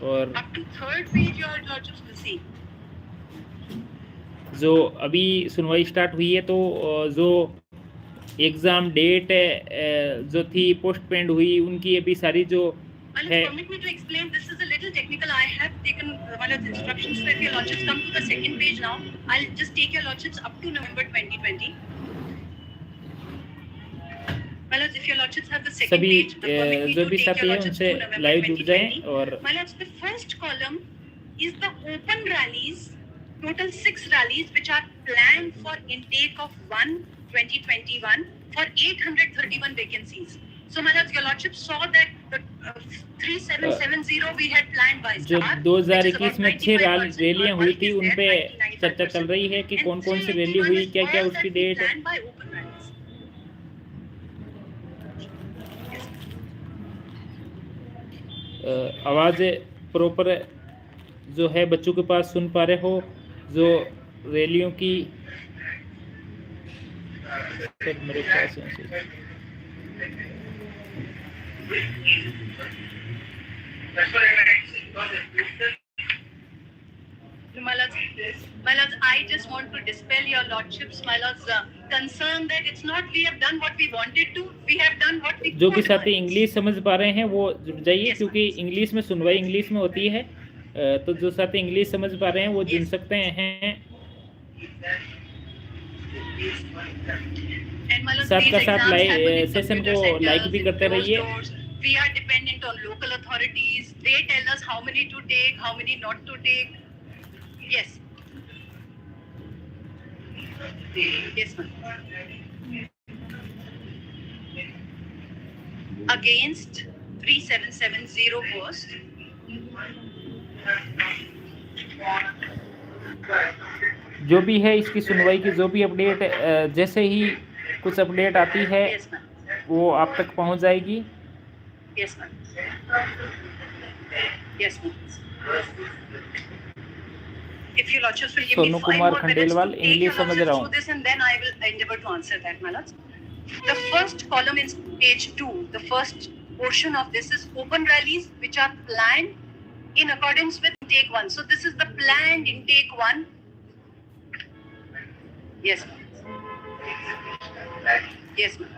और up to third page your lordships will see. जो अभी सुनवाई स्टार्ट हुई है तो जो एग्ज़ाम डेट जो थी पोस्ट पेंड हुई उनकी अभी सारी जो है। Permit me to explain. This is a little technical. I have taken one of the instructions. So if your lordships come to the second page now, I'll just take your lordships up to November 2020. My lords, if your lordships have the second सभी page, permit me जो to भी take your साथी हैं lordships उनसे to November live जुड़ जाएं 2020. और My lords, the first column is the open rallies, total 6 rallies which are planned for intake of 1/2021 for 831 vacancies. So my lords, your lordship saw that the 3770 we had planned by जो star, 2021 में 6 रैलियां हुई थी उन पे 90-95%, चर्चा चल रही है कि कौन कौन सी रैली हुई, क्या क्या उसकी डेट है। planned by open rallies. आवाज़ प्रॉपर जो है बच्चों के पास सुन पा रहे हो जो रैलियों की। सर मेरे पास My lords, I just want to dispel your lordships, my lords, concern that it's not we have done what we wanted to, we have done what we जो भी could. साथी इंग्लिश समझ पा रहे हैं वो जुड़ जाइए क्योंकि इंग्लिश में सुनवाई इंग्लिश में होती है। तो जो साथी इंग्लिश समझ पा रहे हैं वो जुड़ सकते हैं। साथ का साथ सेशन को लाइक भी करते रहिए। We are dependent on local authorities. They tell us how many to take, how many not to take. Yes. Yes, ma'am. Against 3770 post. जो भी है इसकी सुनवाई की जो भी अपडेट जैसे ही कुछ अपडेट आती है वो आप तक पहुंच जाएगी। Yes, ma'am. Yes, ma'am. If your lordships will give me 5 Kumar more minutes Khandelwal to take English your समझ रहा lordships हूँ। through this, and then I will endeavor to answer that, my lords. The first column is page 2. The first portion of this is open rallies which are planned in accordance with intake 1. So this is the planned intake 1. Yes, ma'am. Yes, ma'am.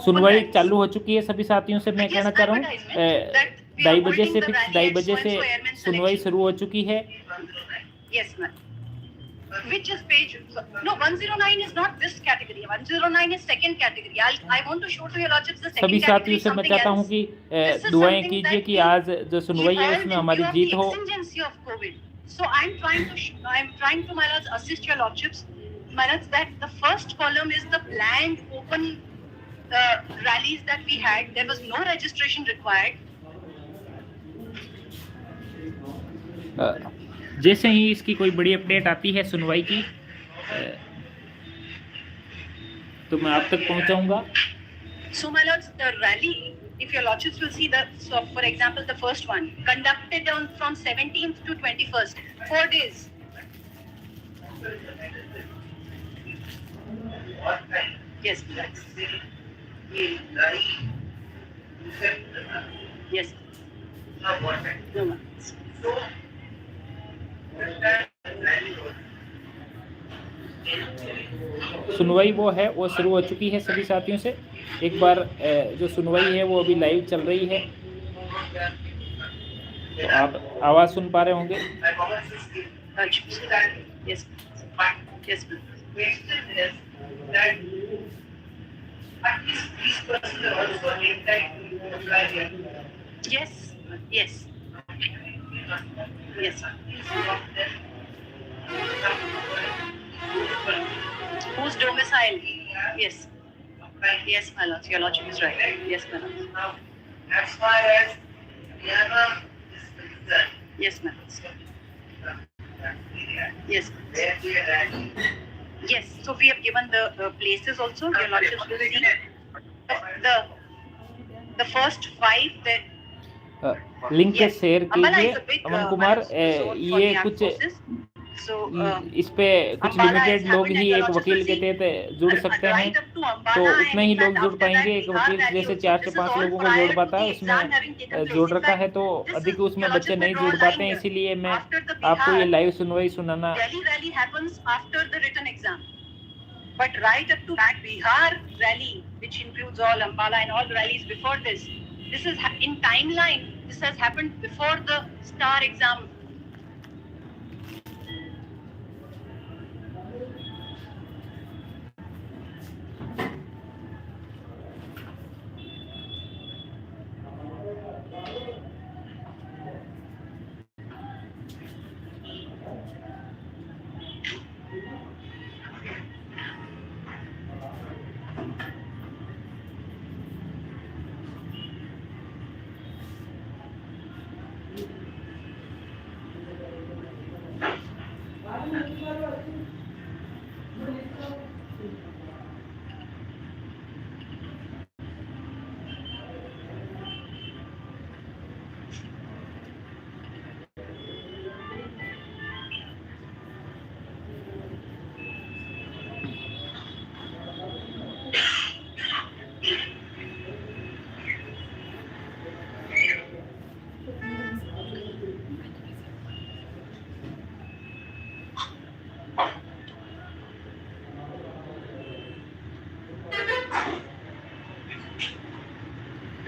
सुनवाई चालू हो चुकी है सभी साथियों से मैं कहना चाह रहा हूँ 2:30 बजे से फिक्स 2:30 बजे से सुनवाई शुरू हो चुकी है। Yes, ma'am. Which is page? No, 109 is not this category. 109 is second category. I want to show to your lordships the second सभी category. साथियों से मैं चाहता हूँ कि दुआएं कीजिए कि आज जो सुनवाई है उसमें हमारी जीत हो। So I'm trying to my lords assist your lordships. My lords, that the first column is the planned open rallies that we had. There was no registration required. जैसे ही इसकी कोई बड़ी अपडेट आती है सुनवाई की तो मैं आप तक पहुंचाऊंगा। So my lords, the rally, if your lordships will see so for example the first one conducted from 17th to 21st, 4 days. Yes, yes. No, ma'am. सुनवाई वो है वो शुरू हो चुकी है सभी साथियों से। एक बार जो सुनवाई है वो अभी लाइव चल रही है तो आप आवाज़ सुन पा रहे होंगे। Yes. Yes. Yes. Yes. Yes. Whose domicile? Yes. Yes, my lord. Your lordship is right. Yes, my lord. As far as Myanmar is concerned. Yes, ma'am. Yes. Yes. So we have given the places also. Your lordship will see the first 5 that. Link share कीजिए। अमन कुमार ये कुछ So इस पे कुछ limited लोग ही एक वकील के तहत जुड़ सकते हैं, तो उतने ही लोग जुड़ पाएंगे। एक वकील जैसे 4 से 5 लोगों को जोड़ पाता है, उसमें जोड़ रखा है, तो अधिक उसमें बच्चे नहीं जुड़ पाते हैं। इसीलिए मैं आपको ये लाइव सुनवाई सुनाना। Delhi rally happens after the written exam, but right up to that Bihar rally, which includes all Ambala and all the rallies before this is in timeline. This has happened before the STAR exam.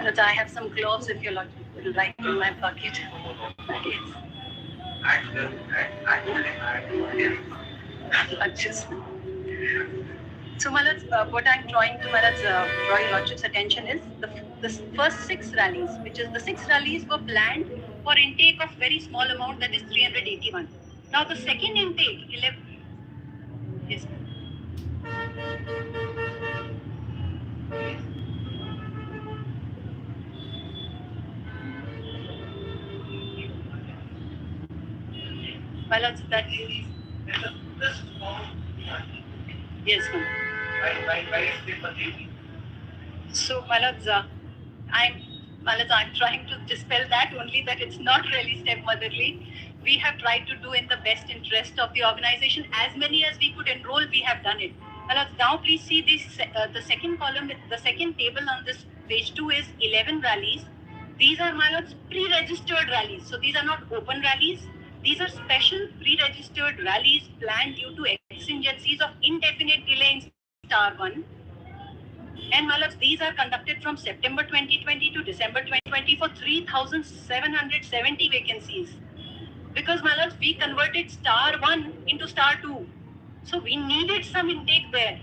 But I have some gloves if you would like in my bucket. So, what I'm trying to draw your Lordship's attention is the first 6 rallies, which is the 6 rallies were planned for intake of very small amount, that is 381. Now, the second intake, 11. Yes. My lords, that is yes, ma'am. So, my lords, I'm trying to dispel that only, that it's not really stepmotherly. We have tried to do in the best interest of the organization. As many as we could enroll, we have done it. My lords, now please see this, the second column, the second table on this page 2 is 11 rallies. These are, my lords, pre-registered rallies. So these are not open rallies. These are special pre-registered rallies planned due to exigencies of indefinite delay in Star 1. And my lords, these are conducted from September 2020 to December 2020 for 3,770 vacancies. Because, my lords, we converted Star 1 into Star 2. So we needed some intake there.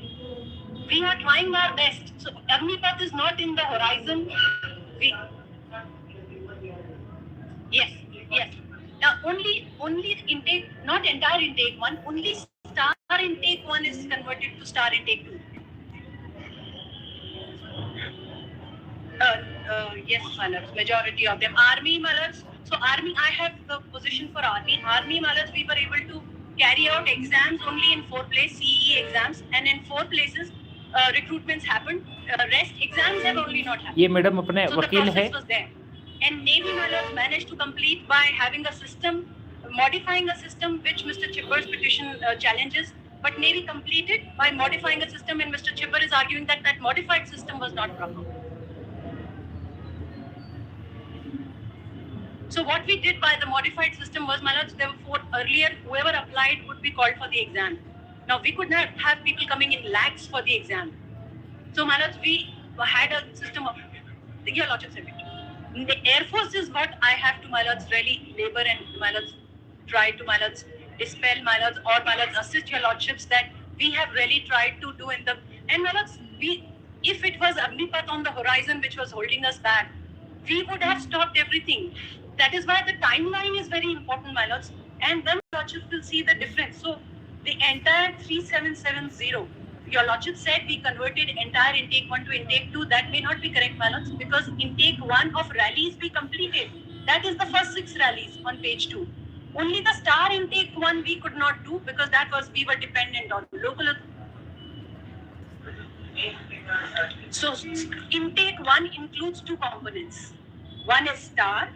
We are trying our best. So Agnipath is not in the horizon. Yes. Now only intake, not entire intake 1, only Star intake 1 is converted to Star intake 2. Yes, my lords, majority of them. Army, my lords. So Army, I have the position for Army. Army, my lords, we were able to carry out exams only in 4 places, CE exams, and in 4 places recruitments happened. Rest exams have only not happened. ये madam अपने So वकील है. was there. And Navy, my lords, managed to complete by having a system, modifying a system which Mr. Chipper's petition challenges. But Navy completed by modifying a system, and Mr. Chipper is arguing that that modified system was not proper. So what we did by the modified system was, my lords, there were 4 earlier, whoever applied would be called for the exam. Now we could not have people coming in lakhs for the exam. So, my lords, we had a system of, your lordship said it. The Air Force is what I have to, my lords, really labor and, my lords, try to, my lords, dispel, my lords, or, my lords, assist your lordships that we have really tried to do in the, and, my lords, if it was Agnipath on the horizon which was holding us back, we would have stopped everything. That is why the timeline is very important, my lords, and then lordships will see the difference. So, the entire 3770, your lordship said we converted entire intake 1 to intake 2. That may not be correct, my lords, because intake 1 of rallies we completed. That is the first 6 rallies on page 2. Only the star intake 1 we could not do because that was, we were dependent on local. So intake 1 includes 2 components. One is star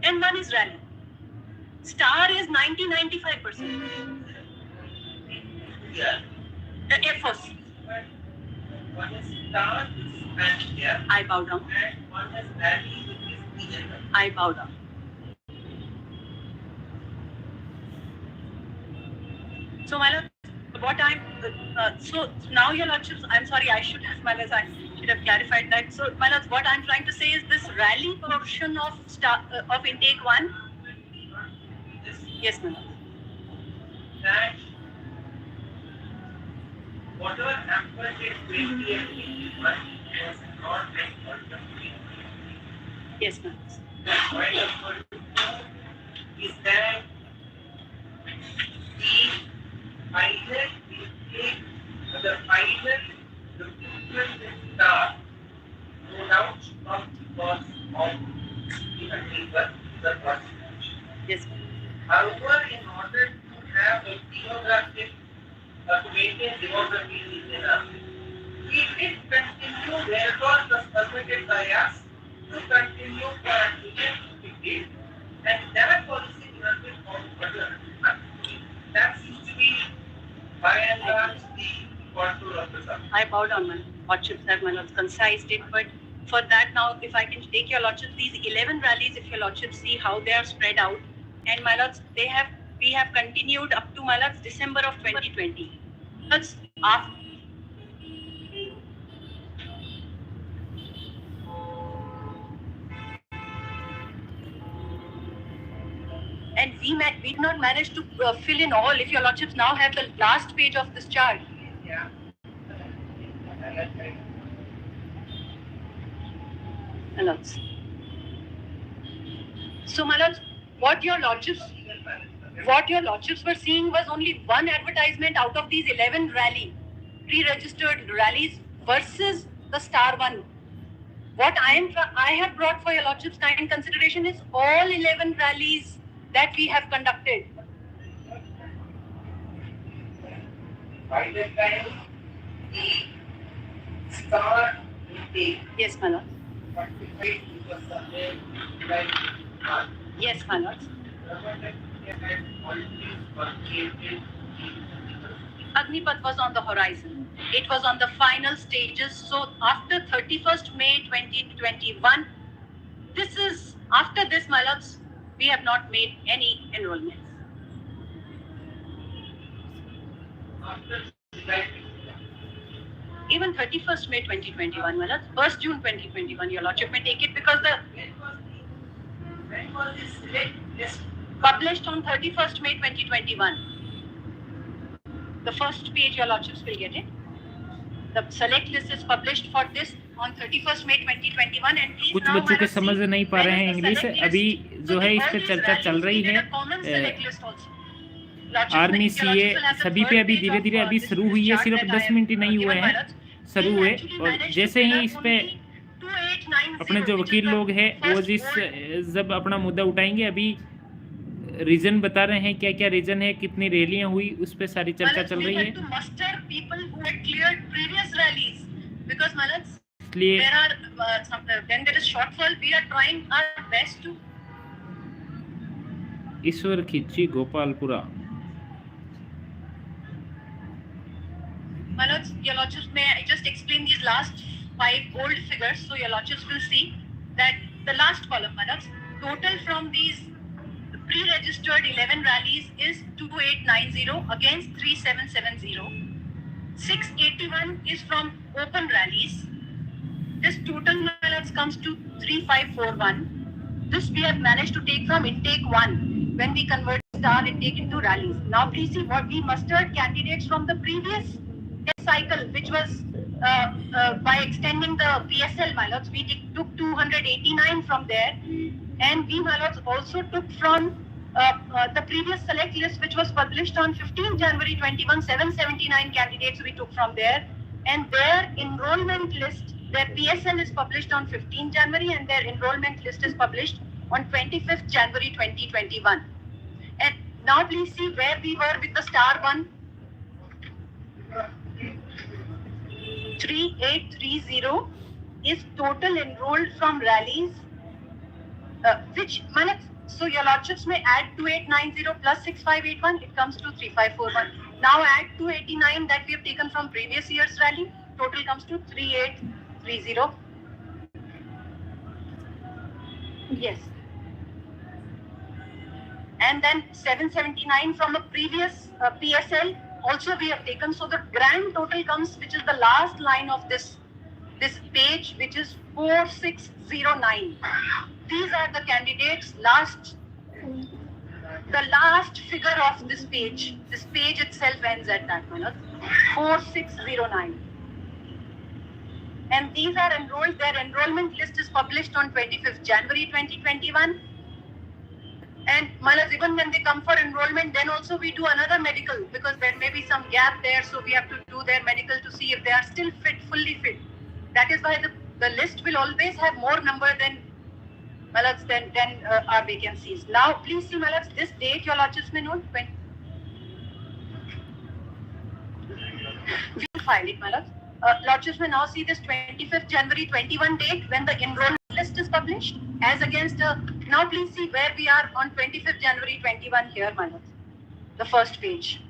and one is rally. Star is 90-95%. Yeah. Air Force. One is star, and yeah. I bow down. And one is rally, which is general. I bow down. So, my lord, what I'm so now, your lordships, I'm sorry, I should have clarified that. So, my lords, what I'm trying to say is this rally portion of intake 1. Yes, my lord. That whatever happened in 2021 was not like ultimately. Yes, my lord. The point of is that the final recruitment start, no doubt, not because of the agnipath, the first match. Yes, my lord. However, in order to have a demographic, to maintain demography in India, we did continue, therefore, the submitted by us to continue for a period, and that policy has been followed further. That seems to be, by and large, the contour of the subject. I bow down, my lordships have, my lords, concised it, but for that now, if I can take your lordships, these 11 rallies, if your lordships see how they are spread out, and my lords, we have continued up to, my lords, December of 2020. That's after. And we did not manage to fill in all. If your lordships now have the last page of this chart. Yeah. My lords. So, my lords, what your lordships were seeing was only one advertisement out of these 11 pre-registered rallies versus the star one. What I have brought for your lordships' kind consideration is all 11 rallies that we have conducted. By the time the star intake, Yes, my lord. 45 was somewhere like March. Yes, my lord. Agnipath was on the horizon. It was on the final stages. So after 31st May 2021, after this, my lords, we have not made any enrollments. Even 31st May 2021, my lords, 1st June 2021, your lordship may take it because When was this list? Published on 31st May 2021. The first page, your lordships will get it. The select list is published for this on 31st May 2021 and कुछ बच्चों के समझ नहीं पा रहे हैं English, अभी जो है इस पे चर्चा चल रही है। आर्मी सीए सभी पे अभी धीरे धीरे अभी शुरू हुई है, सिर्फ 10 मिनट ही नहीं हुए हैं शुरू हुए, और जैसे ही इस पे अपने जो वकील लोग हैं वो जब अपना मुद्दा उठाएंगे, अभी रीजन बता रहे हैं क्या क्या रीजन है, कितनी रैलियां हुई, उस पे सारी चर्चा चल रही है। इसलिए ईश्वर खिची Gopalpura. My lords, your lordships, may I just explain these last 5 bold figures so your lordships will see that the last column, my lords, total from these pre-registered 11 rallies is 2890 against 3770. 681 is from open rallies. This total, my lords, comes to 3541. This we have managed to take from intake 1 when we convert star intake into rallies. Now please see what we mustered candidates from the previous cycle, which was by extending the PSL, my lords, we took 289 from there, and we, my lords, also took from the previous select list, which was published on 15 January 21, 779 candidates we took from there, and their enrollment list, their PSL is published on 15 January, and their enrollment list is published on 25th January 2021. And now please see where we were with the star one. 3830 is total enrolled from rallies, which So your lordships may add 2890 plus 6581, it comes to 3541. Now add 289 that we have taken from previous year's rally, total comes to 3830. Yes. And then 779 from a previous PSL also we have taken. So the grand total comes, which is the last line of this page, which is 4609. These are the candidates the last figure of this page. This page itself ends at that minute, 4609. And these are enrolled. Their enrollment list is published on 25th January 2021. And Malas, even when they come for enrollment, then also we do another medical, because there may be some gap there, so we have to do their medical to see if they are still fit, fully fit. That is why the list will always have more number than Malas than our vacancies. Now, please see, Malas, this date your lordships may note. When we will file it, Malas. Lordships may now see this 25th January 21 date when the enrollment list is published, as against now please see where we are on 25th January 21 here, Malas. The first page.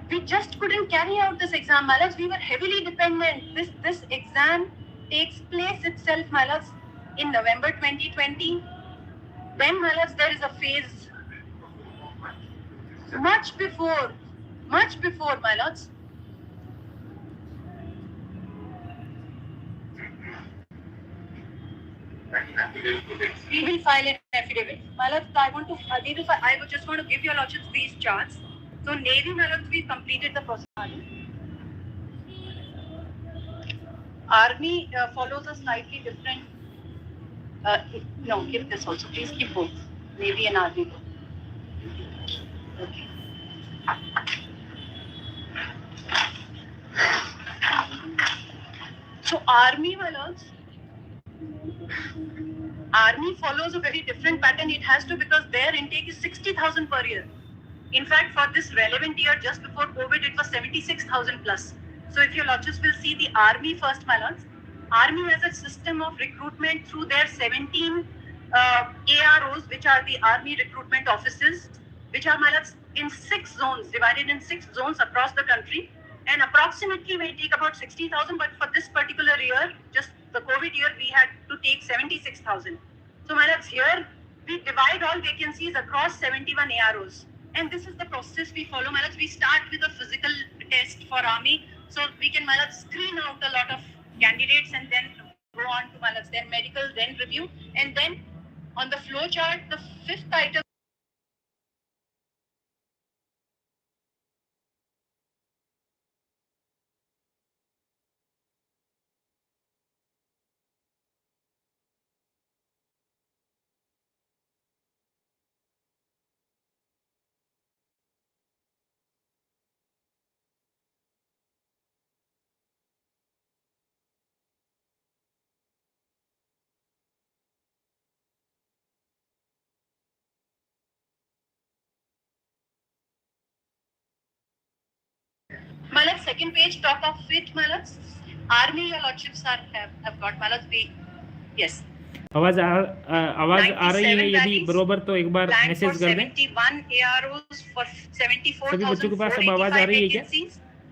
We just couldn't carry out this exam, Malas. We were heavily dependent. This exam takes place itself, Malas, in November 2020. Then, Malas, there is a phase much before, Malas. We will file an affidavit. Malas, I would just want to give your lordships these charts. So Navy, Malas, we completed the process. Army follows a slightly different. No, keep this also. Please keep both, Navy and Army. Okay. So Army, Malas. Army follows a very different pattern. It has to, because their intake is 60,000 per year. In fact, for this relevant year, just before COVID, it was 76,000 plus. So if your lordships will see the Army first, Malas, Army has a system of recruitment through their 17 AROs, which are the Army recruitment offices, which are, Malas, in 6 zones, divided in 6 zones across the country. And approximately will take about 60,000, but for this particular year, just the COVID year, we had to take 76,000. So, Malas, here we divide all vacancies across 71 AROs. And this is the process we follow, Malas. We start with a physical test for Army, so we can, Malas, screen out a lot of candidates and then go on to, Malas, then medical, then review. And then on the flow chart, the 5th item. Malas, second page, top of it, Malas. Army, your lordships have got, Malas, yes. आवाज आ रही है? यदि बरोबर तो एक बार message कर दें। 71 AROs for 74,000. सभी बच्चों के पास अब आवाज आ रही है क्या?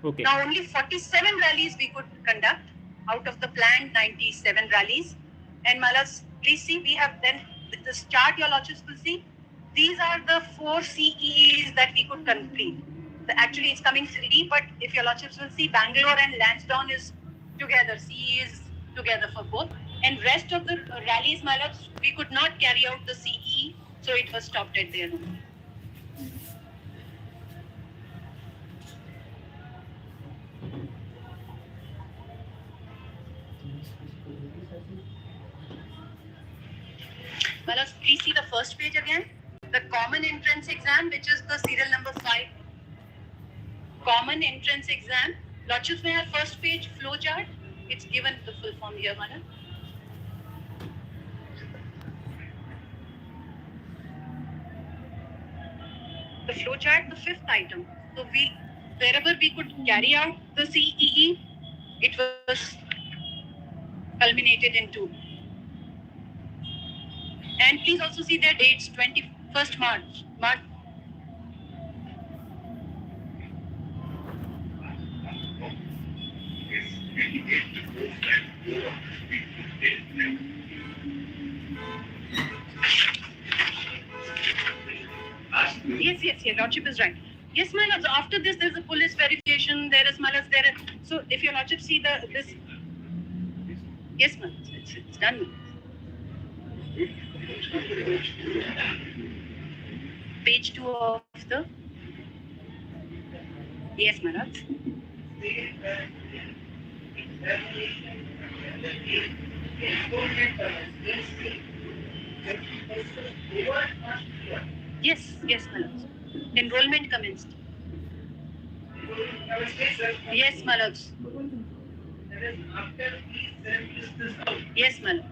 Okay. Now only 47 rallies we could conduct out of the planned 97 rallies. And Malas, please see, we have then this chart your lordships will see. These are the 4 CEEs that we could complete. Actually, it's coming 3, but if your lordships will see, Bangalore and Lansdowne is together. CE is together for both. And rest of the rallies, Malas, we could not carry out the CE, so it was stopped at there. Malas, please see the first page again. The common entrance exam, which is the serial number 5. Common entrance exam. Lordships may have first page flow chart. It's given the full form here, Malas. The flow chart, the 5th item. So wherever we could carry out the CEE, it was culminated in 2. And please also see their dates, 21st March. Yes, your lordship is right. Yes, my lords. After this, there's a police verification. There is, my lords, so if your lordship see this, yes, my lords, it's done. Page 2 of the. Yes, my lords. Yes, my lords. Enrollment commenced. Yes, my lords. Yes, my lords.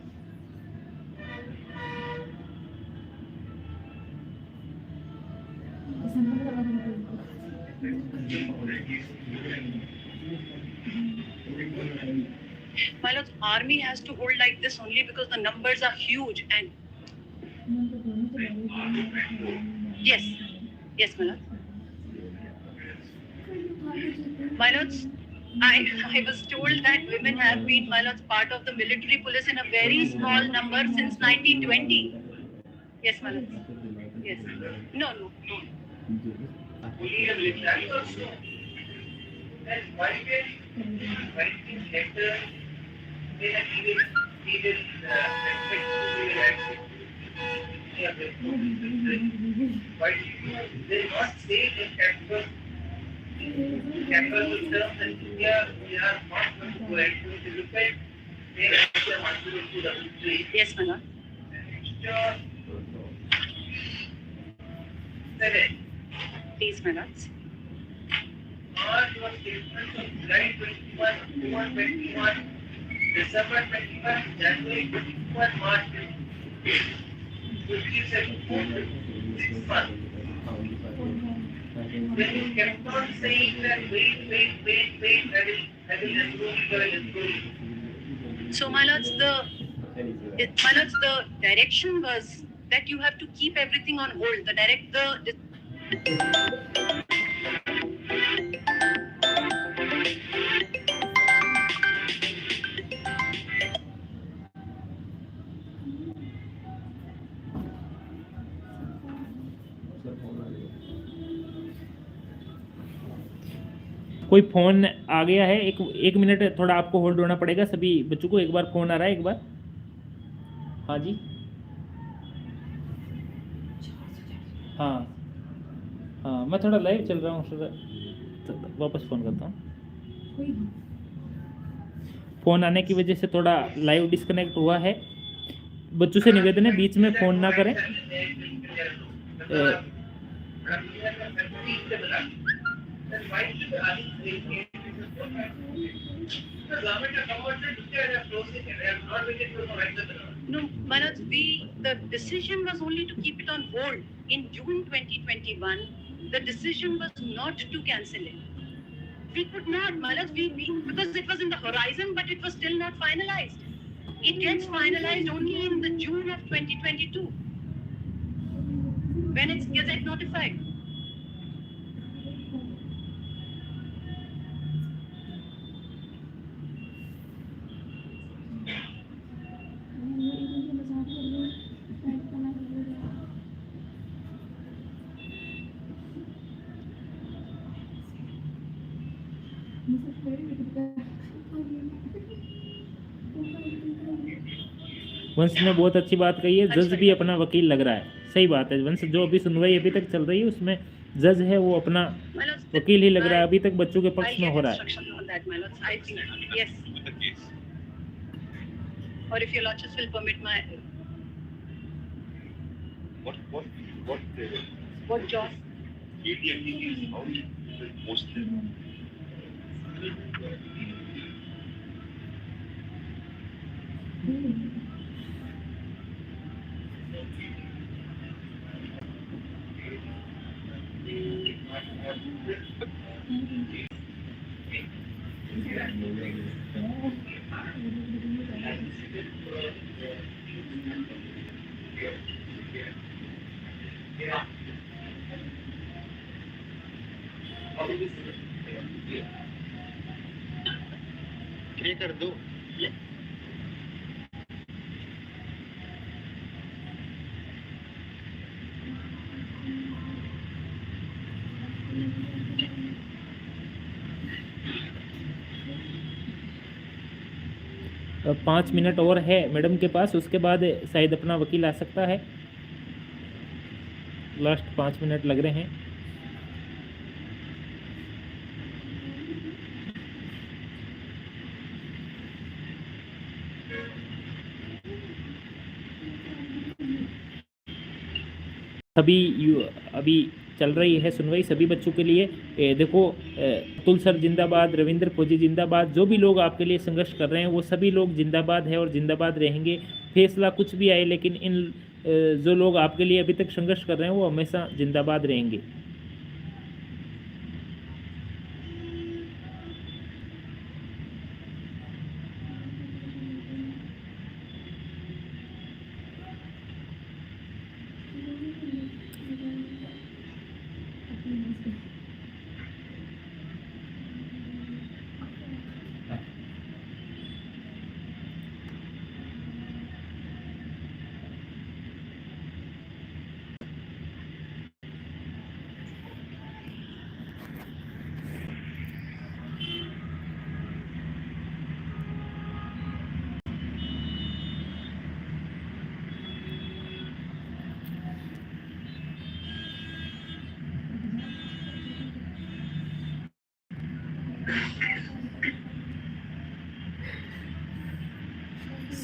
My lords, army has to hold like this only because the numbers are huge and. Yes, my lords. My lords, I was told that women have been, my lords, part of the military police in a very small number since 1920. Yes, my lords. Yes. No. Why they not say in capital terms that we are not going to go ahead to look at they are contributing to the country. Yes, my lord. Please, my lords. March was statement of July 21, 21, December 21, January 21, March 27, 6 months. When you kept on saying that wait, I will enroll. So, my lords, the direction was that you have to keep everything on hold. कोई phone आ गया है, एक minute थोड़ा आपको hold होना पड़ेगा सभी बच्चों को। एक बार फोन आ रहा है, एक बार। हाँ जी, हाँ मैं थोड़ा लाइव चल रहा हूँ, तो वापस फ़ोन करता हूँ। फ़ोन आने की वजह से थोड़ा लाइव डिस्कनेक्ट हुआ है। बच्चों से निवेदन है बीच में फ़ोन ना करें। No, Manoj, the decision was only to keep it on hold. In June 2021, the decision was not to cancel it. We could not, Manoj, because it was in the horizon, but it was still not finalized. It gets finalized only in the June of 2022, when it gets notified. वंश ने बहुत अच्छी बात कही है, जज भी अपना वकील लग रहा है। सही बात है वंश, जो अभी सुनवाई अभी तक चल रही है उसमें जज है वो अपना वकील ही लग रहा है, अभी तक बच्चों के पक्ष में हो रहा है। Or if your lordships will permit my what job? ये कर दो। अब 5 मिनट और है मैडम के पास, उसके बाद शायद अपना वकील आ सकता है। लास्ट 5 मिनट लग रहे हैं। अभी चल रही है सुनवाई सभी बच्चों के लिए। देखो, अतुल सर जिंदाबाद, रविंद्र फौजी जिंदाबाद, जो भी लोग आपके लिए संघर्ष कर रहे हैं वो सभी लोग जिंदाबाद है और जिंदाबाद रहेंगे। फैसला कुछ भी आए, लेकिन इन जो लोग आपके लिए अभी तक संघर्ष कर रहे हैं वो हमेशा जिंदाबाद रहेंगे।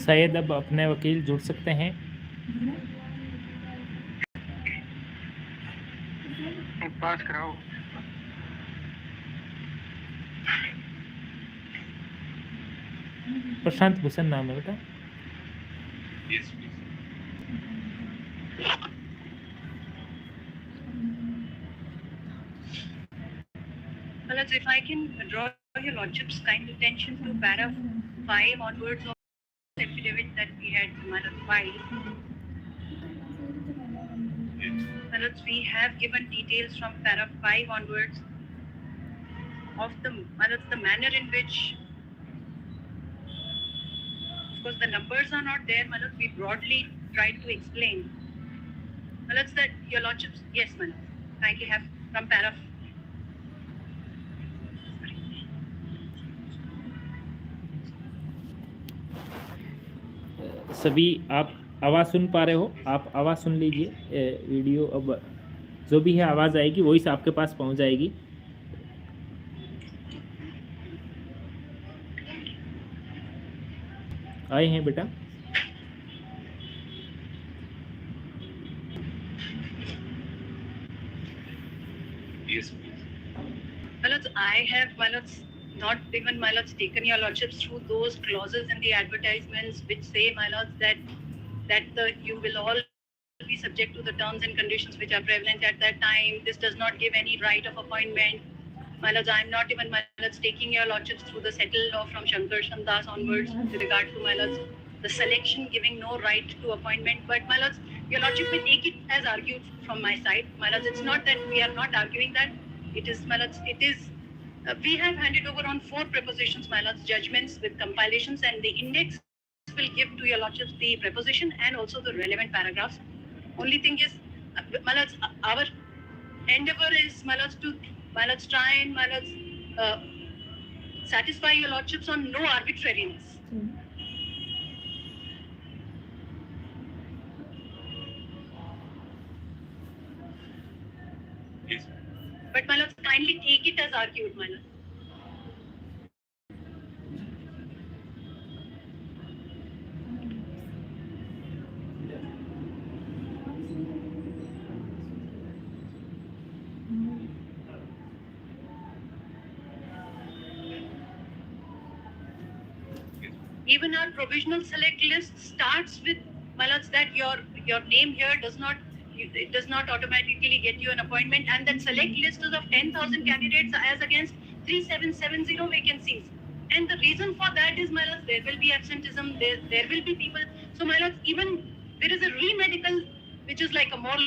शायद अब अपने वकील जुड़ सकते हैं। पास कराओ। प्रशांत भूषण नाम है बेटा। Well, if I can draw your lordship's kind attention to para 5 onwards of the affidavit that we had filed. Well, we have given details from para 5 onwards of the manner in which, of course, the numbers are not there. We broadly tried to explain. Well, that your lordships, yes, kindly have from para. सभी आप आवाज़ सुन पा रहे हो? आप आवाज़ सुन लीजिए। Video अब जो भी है आवाज़ आएगी वही से आपके पास पहुंच जाएगी। आए हैं बेटा? Yes, please. I have, not even, taken your lordships through those clauses in the advertisements which say, that you will all be subject to the terms and conditions which are prevalent at that time. This does not give any right of appointment. I am not even, taking your lordships through the settled law from Shankar Shandas onwards with regard to, the selection giving no right to appointment. But, your lordship may take it as argued from my side. It's not that we are not arguing that. It is, we have handed over on 4 prepositions, judgments with compilations, and the index will give to your lordships the preposition and also the relevant paragraphs. Only thing is, our endeavor is, to, try and, satisfy your lordships on no arbitrariness. Yes. But, kindly take it as argued, Even our provisional select list starts with, that your name here does not automatically get you an appointment, and that select list is of 10,000 candidates as against 3770 vacancies. And the reason for that is, there will be absenteeism, there will be people. So, even There is a re-medical, which is like a more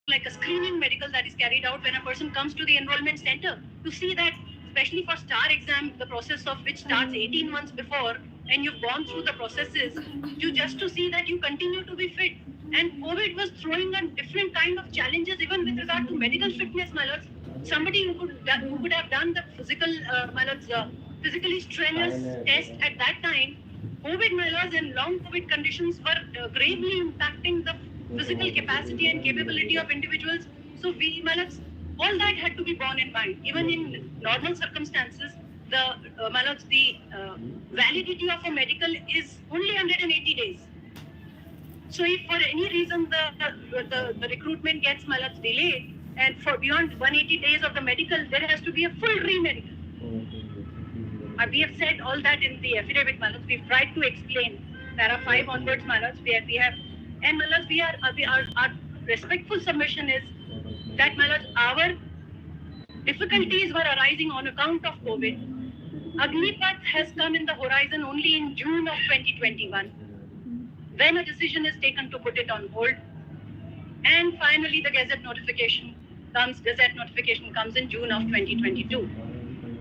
like a screening medical that is carried out when a person comes to the enrollment center to see that, especially for STAR exam, the process of which starts 18 months before, and you've gone through the processes, just to see that you continue to be fit. And COVID was throwing a different kind of challenges even with regard to medical fitness, my lords. Somebody who could have done the physical, my lords, physically strenuous test at that time, COVID, my lords, and long COVID conditions were gravely impacting the physical capacity and capability of individuals. So we, my lords, all that had to be borne in mind. Even in normal circumstances, the my lords, the validity of a medical is only 180 days. So if for any reason the recruitment gets, my lords, delayed, and for beyond 180 days of the medical, there has to be a full re-medical. We have said all that in the affidavit, my lords. We've tried to explain para 5 onwards, my lords, where we have, and my lords, our respectful submission is that, my lords, our difficulties were arising on account of COVID. Agnipath has come in the horizon only in June of 2021, when a decision is taken to put it on hold. And finally, the gazette notification comes in June of 2022.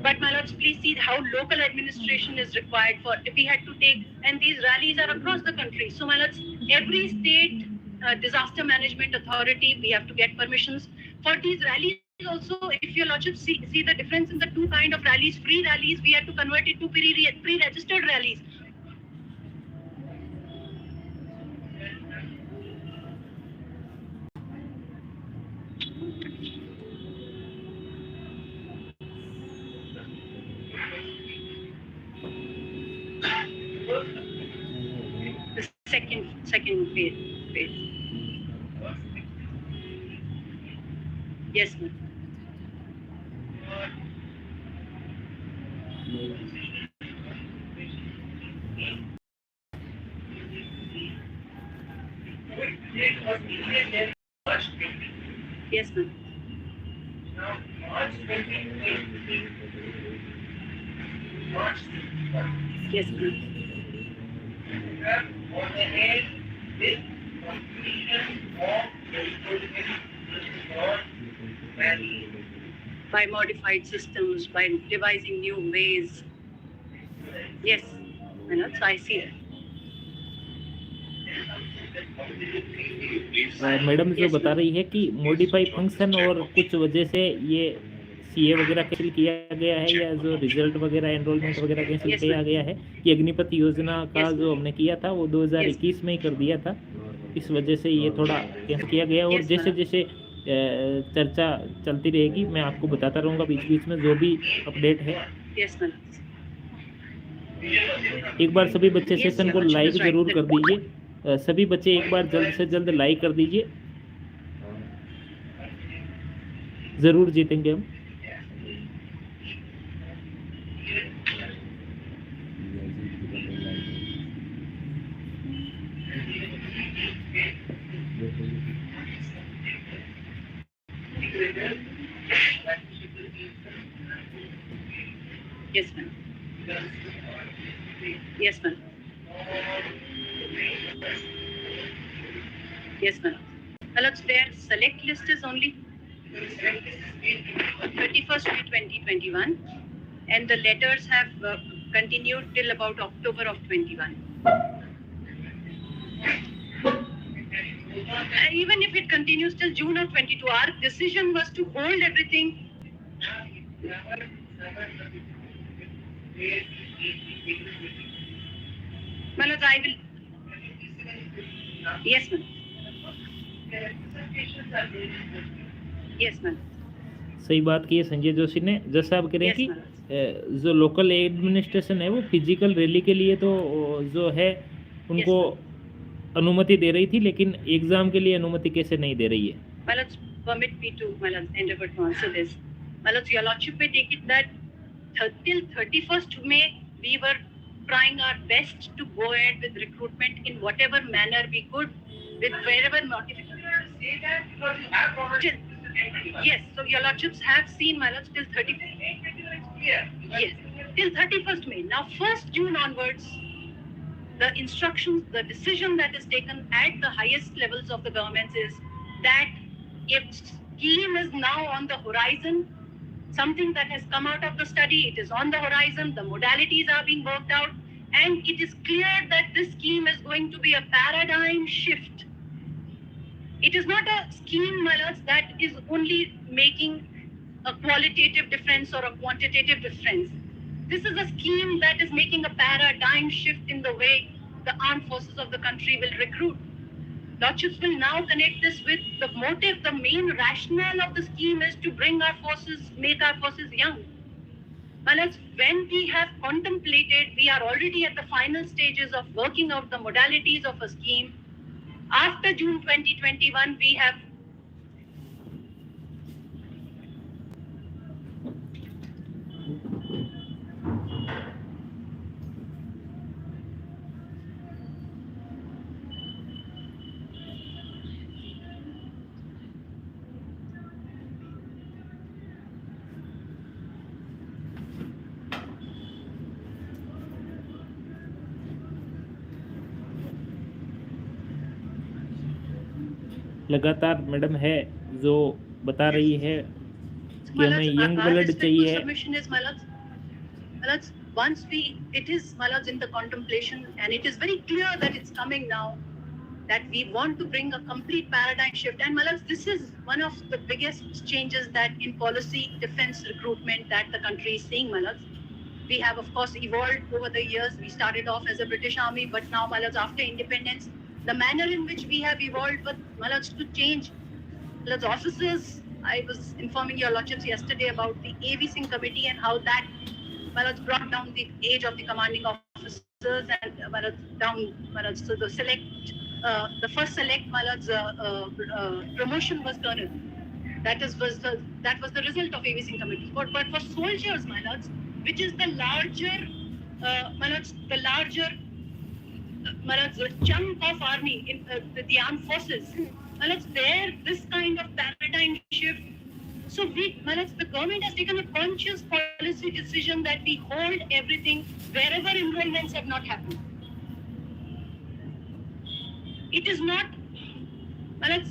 But, my lords, please see how local administration is required for, if we had to take, and these rallies are across the country. So, my lords, every state disaster management authority, we have to get permissions for these rallies. Also, if your lordship see the difference in the two kind of rallies, free rallies, we had to convert it to pre-registered rallies. The second page. Yes, ma'am. Yes, ma'am. Yes, ma'am. By modified systems, by devising new ways. Yes, my lords, I see it. Madam जो बता रही है कि modify function और कुछ वजह से ये सीए वगैरह कैंसिल किया गया है, या जो रिजल्ट वगैरह एनरोलमेंट वगैरह कैंसिल किया गया है, ये अग्निपथ योजना का जो हमने किया था वो 2021 में ही कर दिया था, इस वजह से ये थोड़ा कैंसिल किया गया। और जैसे जैसे चर्चा चलती रहेगी मैं आपको बताता रहूँगा बीच बीच में जो भी अपडेट है। एक बार सभी बच्चे सेशन को लाइक जरूर कर दीजिए, सभी बच्चे एक बार जल्द से जल्द लाइक कर दीजिए, जरूर जीतेंगे हम। Yes, ma'am. Yes, ma'am. Yes, ma'am. Well, their select list is only 31st May 2021, and the letters have continued till about October of 21. Even if it continues till June of 22, our decision was to hold everything. Well, I will. Yes, ma'am. Yes, ma'am. सही बात की है संजय जोशी ने। जैसा आप कह रहे हैं कि जो लोकल एडमिनिस्ट्रेशन है वो फिजिकल रैली के लिए तो जो है उनको अनुमति दे रही थी, लेकिन एग्जाम के लिए अनुमति कैसे नहीं दे रही है? Permit me to endeavor to answer this. Your Lordship may take it that till 31st May we were trying our best to go ahead with recruitment in whatever manner we could, with wherever notification. Yes, so your Lordships have seen, my lords, till 31st. Yes, till 31st May. Now 1st June onwards, the instructions, the decision that is taken at the highest levels of the governments is that if scheme is now on the horizon, something that has come out of the study, it is on the horizon, the modalities are being worked out, and it is clear that this scheme is going to be a paradigm shift. It is not a scheme, my lords, that is only making a qualitative difference or a quantitative difference. This is a scheme that is making a paradigm shift in the way the armed forces of the country will recruit. Lordships will now connect this with the motive, the main rationale of the scheme is to bring our forces, make our forces young. My lords, when we have contemplated, we are already at the final stages of working out the modalities of a scheme. After June 2021, we have लगातार madam है जो बता रही है कि हमें young blood चाहिए। submission is, my lords, once it is, my lords, in the contemplation, and it is very clear that it's coming now, that we want to bring a complete paradigm shift. And my lords, this is one of the biggest changes that in policy defense recruitment that the country is seeing, my lords. We have, of course, evolved over the years. We started off as a British Army, but now, my lords, after independence, the manner in which we have evolved, but my lords, to change, my lords, officers, I was informing your lordships yesterday about the AV Singh committee and how that, my lords, brought down the age of the commanding officers and, my lords, down, my lords, so the first select, my lords, promotion was colonel. That was the result of AV Singh committee. But for soldiers, my lords, which is the larger, my lords, chunk of army in the armed forces. My lords, there, this kind of paradigm shift. So my lords, the government has taken a conscious policy decision that we hold everything wherever enrollments have not happened. It is not, my lords,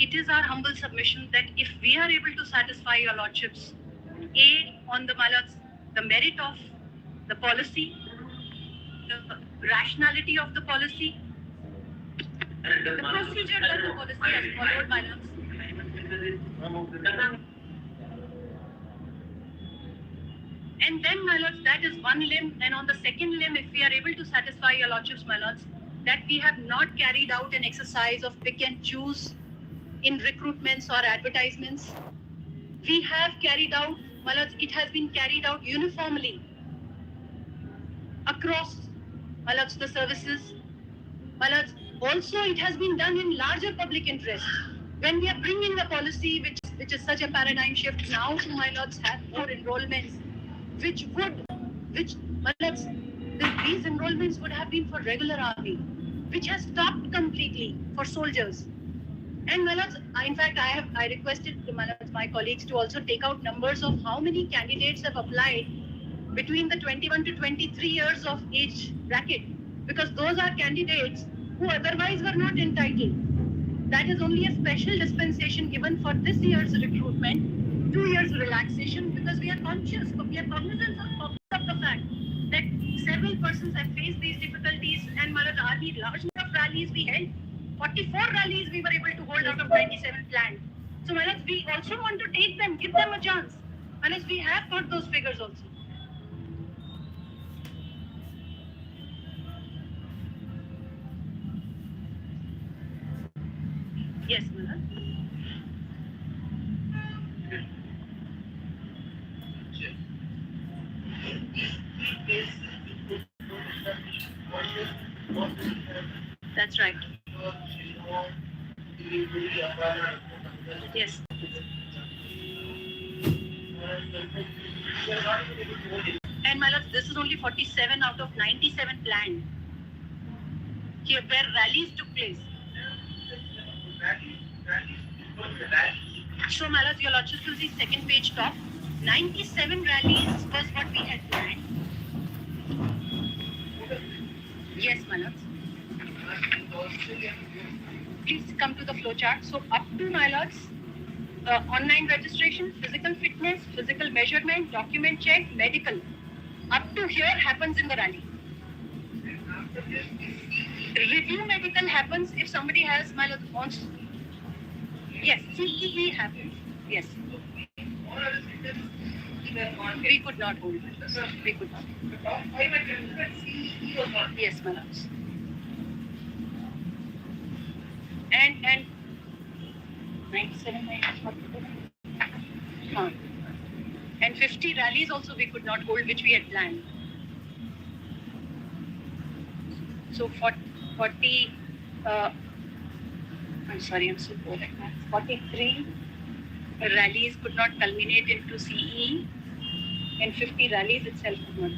it is our humble submission that if we are able to satisfy your lordships, on the, my lords, the merit of the policy, the rationality of the policy, the procedure that the policy has followed, my lords. And then, my lords, that is one limb. And on the second limb, if we are able to satisfy your lordships, my lords, that we have not carried out an exercise of pick and choose in recruitments or advertisements. We have carried out, my lords, it has been carried out uniformly across, my lords, the services. My lords, also it has been done in larger public interest. When we are bringing a policy which is such a paradigm shift now to, my lords, have more enrollments, which my lords, these enrollments would have been for regular army, which has stopped completely for soldiers. And, my lords, in fact, I requested my colleagues to also take out numbers of how many candidates have applied between the 21 to 23 years of age bracket, because those are candidates who otherwise were not entitled. That is only a special dispensation given for this year's recruitment, 2 years relaxation, because we are conscious, we are cognizant of the fact that several persons have faced these difficulties, and, my lords, army large number of rallies we held. 44 rallies we were able to hold out of 27 planned. So, my lords, we also want to take them, give them a chance. My lords, we have got those figures also. Yes, my lord. That's right. Yes. And my lord, this is only 47 out of 97 planned here where rallies took place. So my lord, your lordship will see second page top. 97 rallies was what we had planned. Yes, my lord. Please come to the flow chart. So up to my lords, online registration, physical fitness, physical measurement, document check, medical. Up to here happens in the rally. Review medical happens if somebody has my lord wants. Yes, CEE happens. Yes. We could not hold it. We could not. Yes, my lords. And 97 and 50 rallies also we could not hold, which we had planned. So 40 I'm sorry, I'm so poor at math. 43 rallies could not culminate into CE, and 50 rallies itself could not.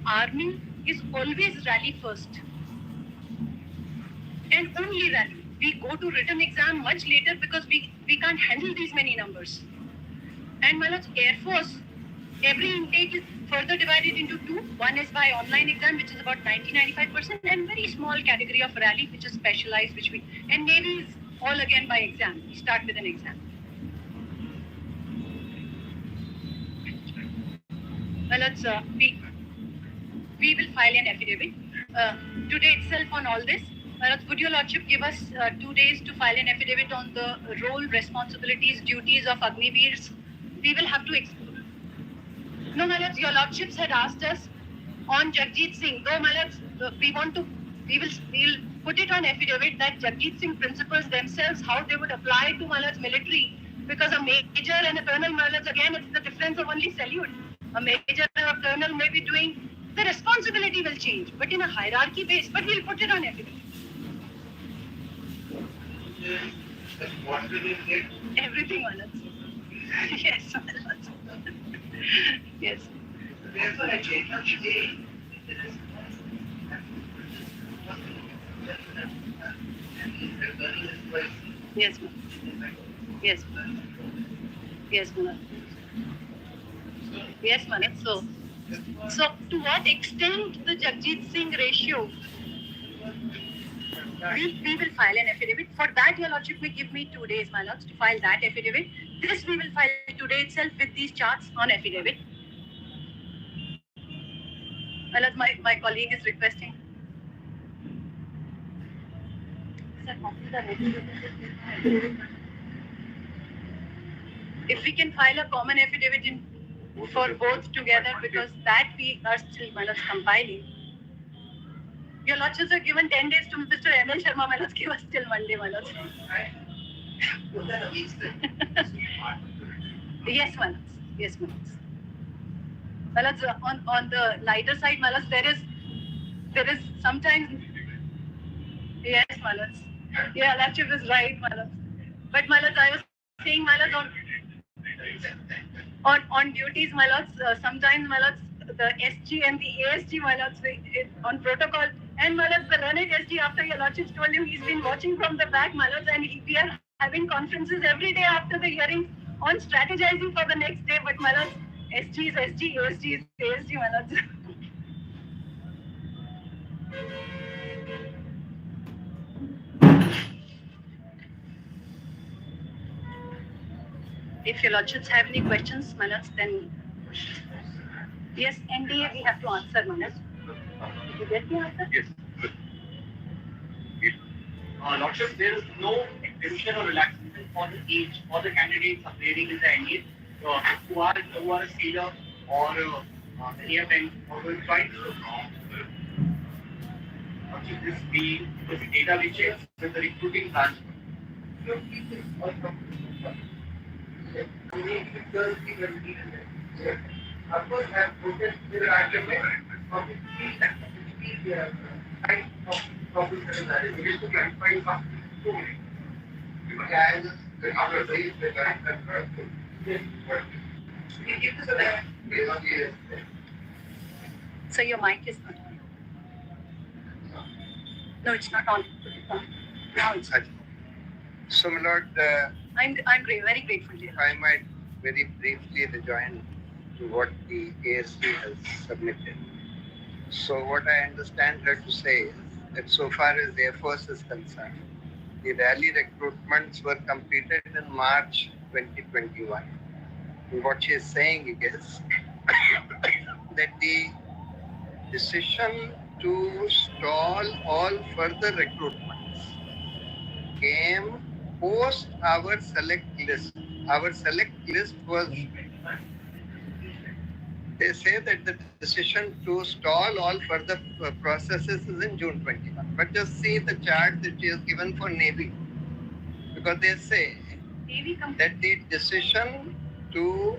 Army is always rally first and only rally. We go to written exam much later because we can't handle these many numbers. And my lords, Air Force, every intake is further divided into two. One is by online exam, which is about 90-95%, and very small category of rally, which is specialized, and Navy is all again by exam. We start with an exam. Well, let's we will file an affidavit today itself on all this. Would your lordship give us 2 days to file an affidavit on the role, responsibilities, duties of Agniveers? We will have to no, my lords, your lordships had asked us on Jagjit Singh. Though, my lords, we'll put it on affidavit that Jagjit Singh principles themselves, how they would apply to my lords military, because a major and a colonel, my lords, again, it's the difference of only salute. A major and a colonel may be doing, the responsibility will change, but in a hierarchy base, but we'll put it on affidavit. What will you get? Everything, my lords. Yes, my lords. Yes. Therefore, I change today. Yes, ma'am. Yes, ma'am. Yes, ma'am. Yes, ma'am. So to what extent the Jagjit Singh ratio? We will file an affidavit. For that, your lordship may give me 2 days, my lords, to file that affidavit. This we will file today itself with these charts on affidavit. My lords, my colleague is requesting. If we can file a common affidavit for both together, because that we are still, my lords, compiling. Your lordships are given 10 days to Mr. M.L. Sharma, my lords, give us till Monday, my lords. Yes, my lords. Yes, my lords. My lords, on the lighter side, my lords, there is sometimes. Yes, my lords. Yeah, lordship is right, my lords. But my lords, I was saying, my lords, on duties, my lords, sometimes, my lords, the SG and the ASG, my lords, on protocol, and my lords, the learned SG, after your lordships told him, he's been watching from the back, my lords, and we are having conferences every day after the hearings on strategizing for the next day. But my lords, SG is SG, ASG is ASG, my lords. If your lordships have any questions, Manas, then yes, NDA we have to answer, Manas. Did you get the answer? Yes. Lordship, there is no exemption or relaxation for the age for the candidates appearing in the NDA who are a sailor or any of them or will try to this data which is with the recruiting branch. Of course, have voted with the argument of the to clarify something. So your mic is not on. No, it's not on. Now it's on. So, my lord, Very grateful to you. I might very briefly rejoin to what the ASC has submitted. So, what I understand her to say is that so far as the Air Force is concerned, the rally recruitments were completed in March 2021. And what she is saying is that the decision to stall all further recruitments came post our select list. Our select list was, they say that the decision to stall all further processes is in June 21. But just see the chart that she has given for Navy. Because they say that the decision to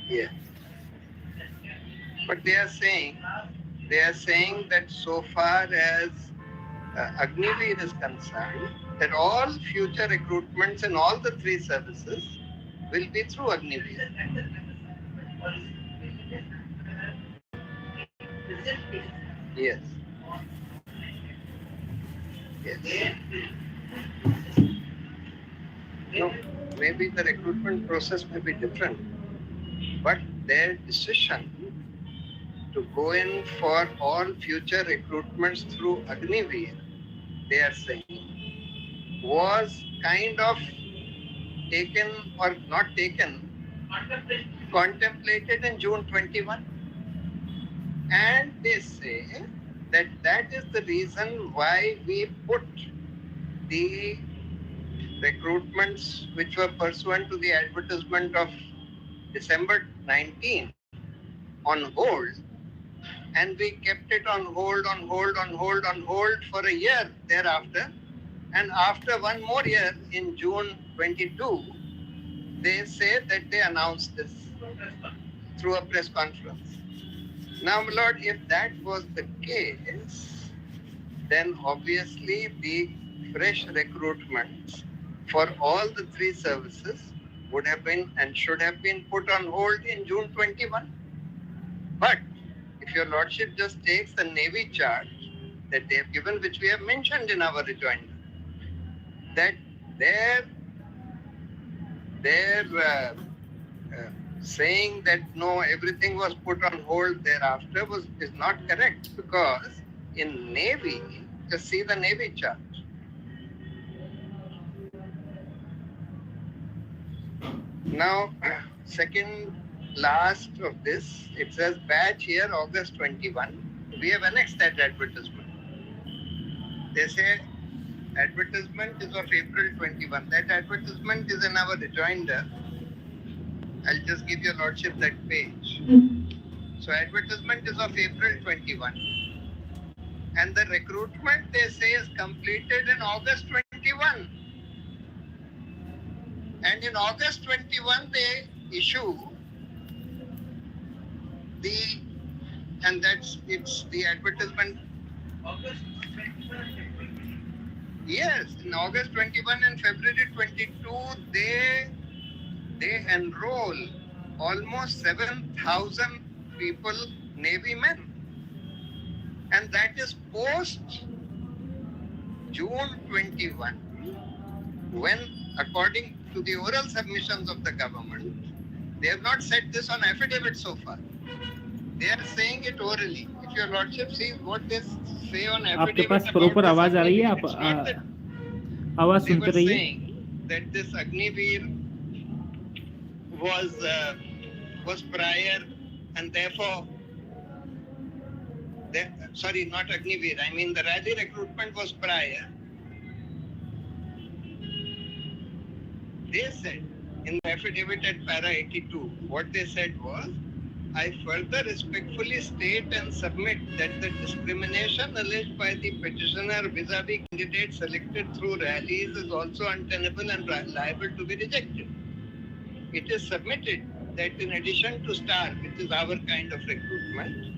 yes. But they are saying that so far as Agnipath is concerned, that all future recruitments in all the three services will be through Agnipath. Yes. Yes. No, maybe the recruitment process may be different, but their decision to go in for all future recruitments through Agnipath, they are saying, was kind of taken or not taken, contemplated in June 21. And they say that that is the reason why we put the recruitments which were pursuant to the advertisement of December 19 on hold, and we kept it on hold for a year thereafter. And after one more year in June 22, they say that they announced this through a press conference. Now, my lord, if that was the case, then obviously the fresh recruitments for all the three services would have been and should have been put on hold in June 21. But if your lordship just takes the Navy chart that they have given, which we have mentioned in our rejoinder, that their saying that no, everything was put on hold thereafter is not correct, because in Navy, just see the Navy chart. Now, second last of this, it says batch year August 21. We have annexed that advertisement. They say advertisement is of April 21. That advertisement is in our rejoinder. I'll just give your lordship that page. So advertisement is of April 21. And the recruitment, they say, is completed in August 21. And in August 21, they issue it's the advertisement. August 21. Yes, in August 21 and February 22, they enroll almost 7,000 people, Navy men. And that is post June 21, when, according to the oral submissions of the government, they have not said this on affidavit so far. They are saying it orally. If if your lordship sees what they say on आपके affidavit pass about proper this आवाज आ रही है? Agniveer, आप it's not that आवाज they सुनते were रहिए. saying that this Agniveer was prior and therefore sorry, not Agniveer, I mean the rally recruitment was prior. They said in the affidavit at para 82, what they said was, I further respectfully state and submit that the discrimination alleged by the petitioner vis-a-vis candidates selected through rallies is also untenable and liable to be rejected. It is submitted that in addition to STAR, which is our kind of recruitment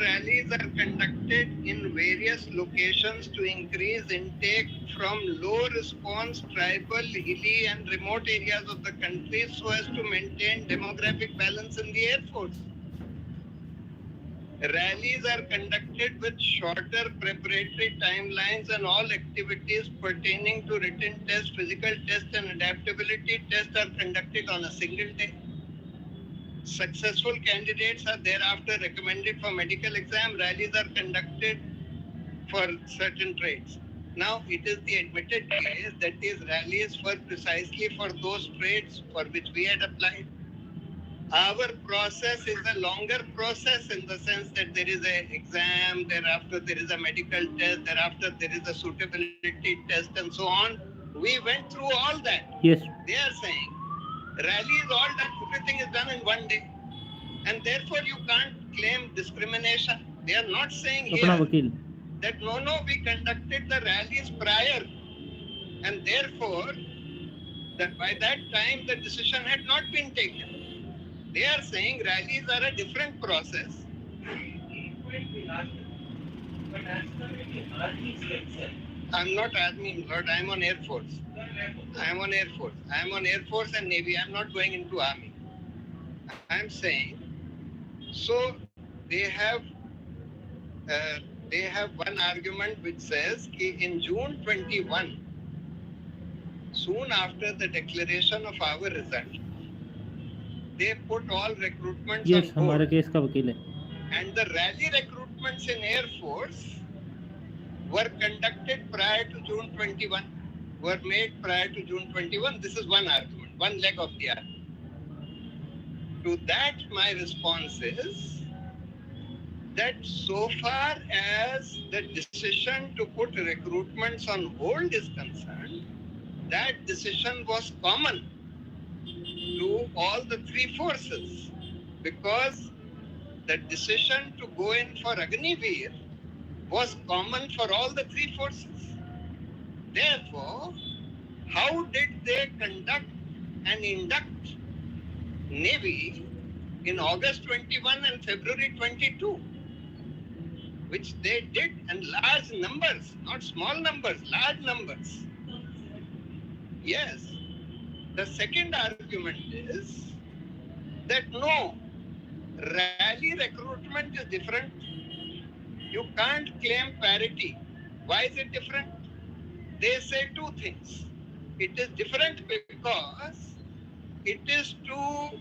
rallies are conducted in various locations to increase intake from low response tribal, hilly and remote areas of the country so as to maintain demographic balance in the Air Force. Rallies are conducted with shorter preparatory timelines and all activities pertaining to written test, physical test and adaptability tests are conducted on a single day. Successful candidates are thereafter recommended for medical exam. Rallies are conducted for certain trades. Now, it is the admitted case that these rallies were precisely for those trades for which we had applied. Our process is a longer process in the sense that there is an exam, thereafter there is a medical test, thereafter there is a suitability test and so on. We went through all that. Yes. They are saying rally is all done, everything is done in one day. And therefore you can't claim discrimination. They are not saying here that no, we conducted the rallies prior. And therefore, that by that time the decision had not been taken. They are saying rallies are a different process. I'm not Army, Lord, I'm on Air Force. I'm on Air Force. I'm on Air Force and Navy. I'm not going into Army. I'm saying, so they have one argument which says that in June 21, soon after the declaration of our result, they put all recruitments on hold. हमारे case का वकील है. And the rally recruitments in Air Force were conducted prior to June 21, were made prior to June 21. This is one argument, one leg of the argument. To that, my response is that so far as the decision to put recruitments on hold is concerned, that decision was common to all the three forces, because the decision to go in for Agniveer was common for all the three forces. Therefore, how did they conduct and induct Navy in August 21 and February 22? Which they did, and large numbers, not small numbers, large numbers. Yes. The second argument is that no, rally recruitment is different. You can't claim parity. Why is it different? They say two things. It is different because it is to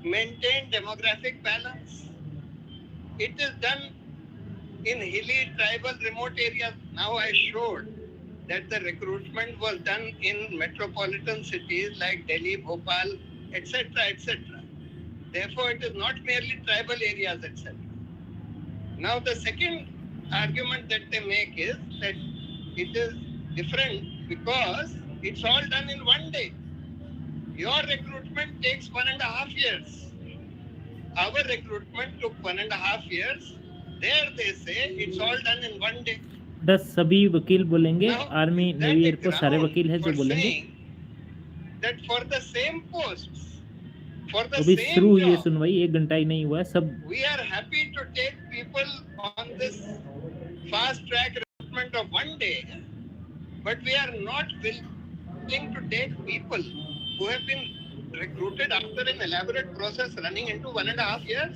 maintain demographic balance. It is done in hilly, tribal, remote areas. Now I showed that the recruitment was done in metropolitan cities like Delhi, Bhopal, etc., etc. Therefore, it is not merely tribal areas, etc. Now, the second argument that they make is that it is different because it's all done in one day. Your recruitment takes 1.5 years. Our recruitment took 1.5 years. There they say it's all done in one day. 10 सभी वकील बोलेंगे. Army, navy, air force सारे वकील हैं जो बोलेंगे. That for the same posts, for the अभी same शुरू हुई है job, सुनवाई, 1 घंटा ही नहीं हुआ है सब. we are happy to take people on this fast track recruitment of one day, but we are not willing to take people who have been recruited after an elaborate process running into 1.5 years.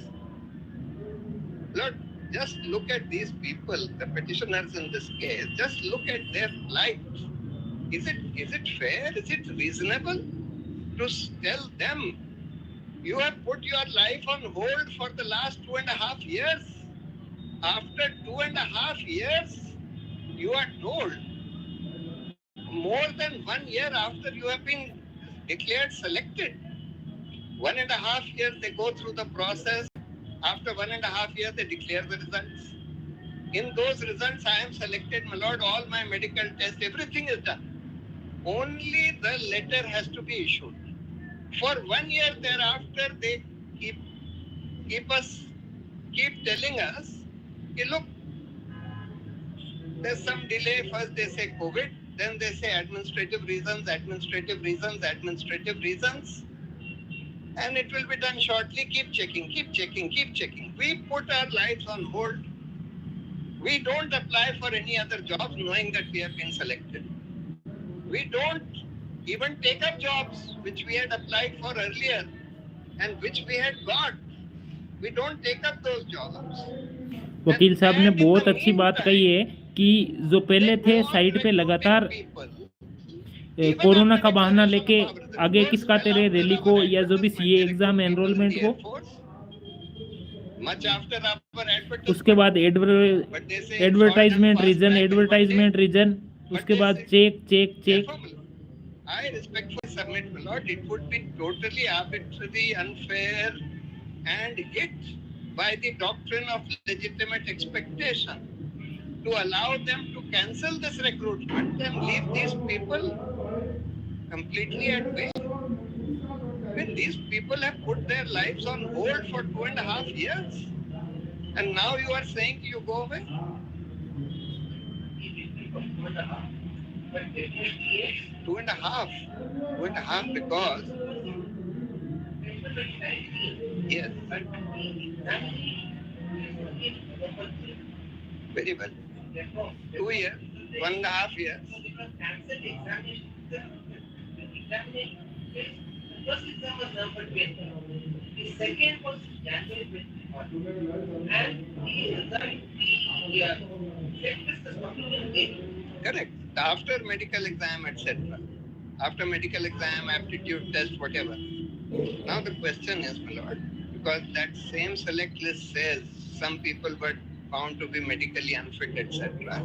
Lord, just look at these people, the petitioners in this case. Just look at their plight. Is it fair? Is it reasonable to tell them You have put your life on hold for the last 2.5 years. After 2.5 years, you are told, more than 1 year after you have been declared selected. 1.5 years they go through the process. After 1.5 years they declare the results. In those results I am selected, my lord, all my medical tests, everything is done. Only the letter has to be issued. For 1 year thereafter they keep telling us, look, there's some delay. First they say COVID, then they say administrative reasons, and it will be done shortly. Keep checking. We put our lives on hold. We don't apply for any other jobs knowing that we have been selected. We don't even take up jobs which we had applied for earlier and which we had got. We don't take up those jobs. वकील साहब ने बहुत अच्छी बात कही है कि जो पहले थे साइड पे लगातार कोरोना का बहाना लेके आगे किसकाते रहे रैली को या जो भी सीए एग्जाम एनरोलमेंट को, उसके बाद एडवर्टाइजमेंट रीजन, उसके बाद check. I respectfully submit, my lord, it would be totally arbitrary, unfair, and hit by the doctrine of legitimate expectation to allow them to cancel this recruitment and leave these people completely at bay. When these people have put their lives on hold for 2.5 years, and now you are saying you go away? 2.5 because yes, very well. 2 years, 1.5 years. First exam was November 20. The second was January 21. And the checklist is not correct. After medical exam, etc. After medical exam, aptitude test, whatever. Now the question is, my lord, because that same select list says some people were found to be medically unfit, etc.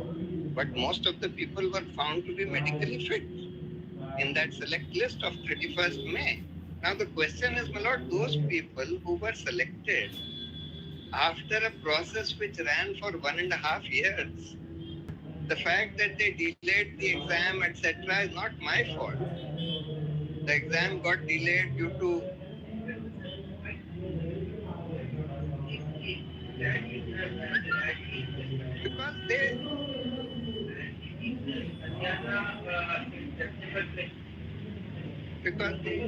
But most of the people were found to be medically fit in that select list of 31st May. Now the question is, my lord, those people who were selected after a process which ran for 1.5 years, the fact that they delayed the exam, etc., is not my fault. The exam got delayed due to because they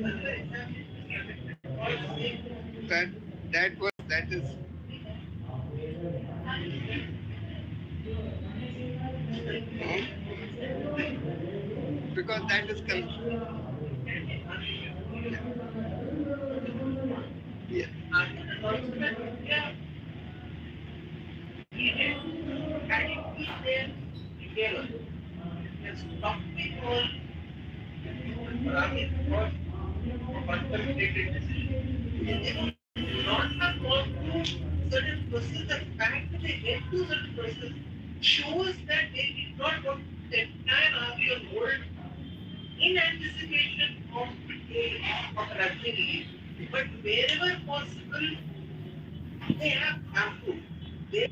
because that is because that is yeah. Certain process, the fact that they get to certain process shows that they did not put the entire army on hold in anticipation of an activity. But wherever possible, they have to. They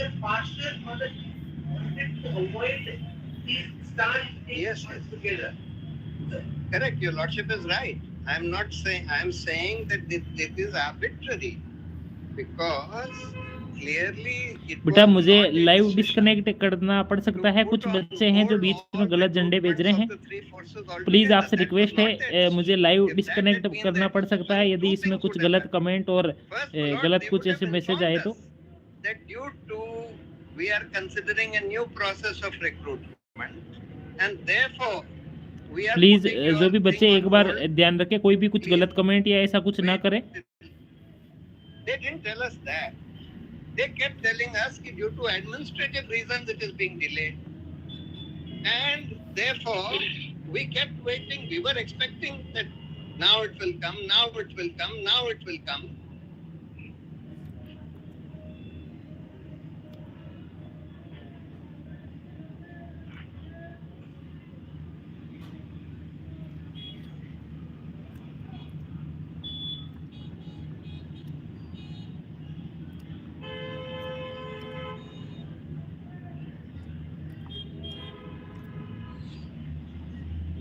are faster on the to avoid these stars Yes. together. Correct, your lordship is right. I am saying that this is arbitrary because clearly it बेटा was मुझे not a live decision disconnect करना पड़ सकता है, to कुछ put on बच्चे हैं जो hold बीच all में गलत झंडे भेज रहे हैं. recruitments of the three forces please altogether. आपसे That रिक्वेस्ट was not है, their मुझे decision. Live If that had disconnect been करना their पड़ सकता है decision, यदि two इसमें things कुछ would have गलत happened. कमेंट और First, my lord, गलत they कुछ would have ऐसे मैसेज आए informed तो. us that due to we are considering a new process of recruitment and therefore we are please putting your जो भी बच्चे thing एक on बार hold. ध्यान रखें, कोई भी कुछ गलत कमेंट या ऐसा कुछ ना करें. They didn't tell us that. They kept telling us that due to administrative reasons it is being delayed. And therefore, we kept waiting. We were expecting that now it will come, now it will come, now it will come.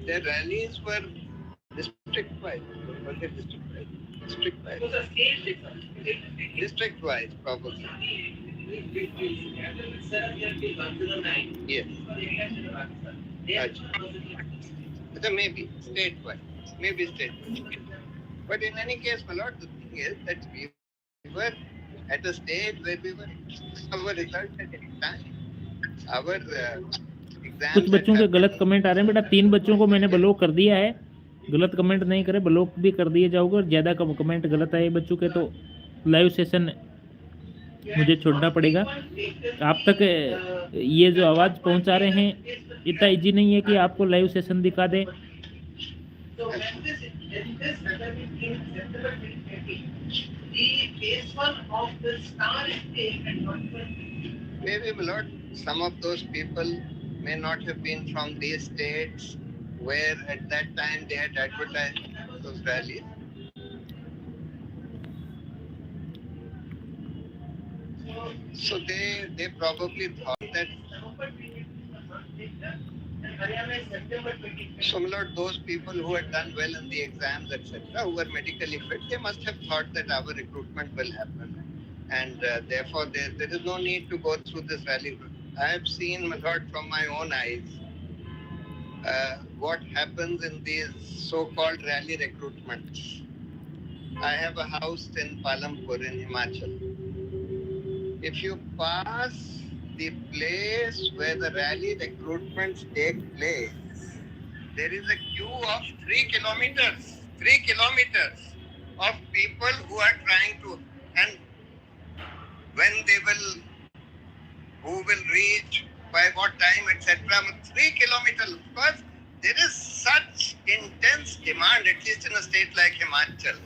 The rallies were district-wise. Was it district-wise? District-wise. It was a state difference. District-wise, probably. Yes. So maybe state-wise. Maybe state-wise. But in any case, my lord, the thing is that we were at a stage where we were our results at any time. Our कुछ बच्चों के गलत comment आ रहे हैं बेटा, 3 बच्चों को मैंने ब्लॉक कर दिया है, गलत कमेंट नहीं करे, ब्लॉक भी कर दिए जाओगे, और ज़्यादा कमेंट गलत आए बच्चों के तो लाइव सेशन मुझे छोड़ना पड़ेगा। आप तक ये जो आवाज़ पहुंचा रहे हैं इतना इजी नहीं है कि आपको लाइव सेशन दिखा दे। Maybe, my lord, some of those people may not have been from these states where at that time they had advertised those rallies. So they probably thought that. So, my lord, those people who had done well in the exams, etc., who were medically fit, they must have thought that our recruitment will happen. And therefore, there is no need to go through this rally. I have seen, my lord, from my own eyes, what happens in these so-called rally recruitments. I have a house in Palampur in Himachal. If you pass the place where the rally recruitments take place, there is a queue of 3 kilometers. 3 kilometers of people who are trying to, and when they will, who will reach, by what time, etc. 3 kilometers, because there is such intense demand, at least in a state like Himachal,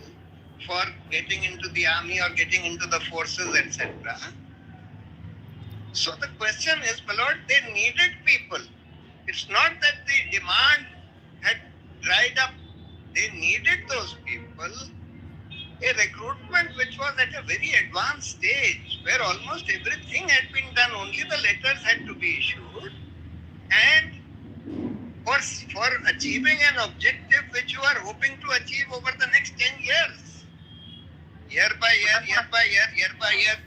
for getting into the army or getting into the forces, etc. So the question is, my lord, they needed people. It's not that the demand had dried up. They needed those people. A recruitment which was at a very advanced stage, where almost everything had been done, only the letters had to be issued, and for achieving an objective which you are hoping to achieve over the next 10 years, year by year, year by year, year by year.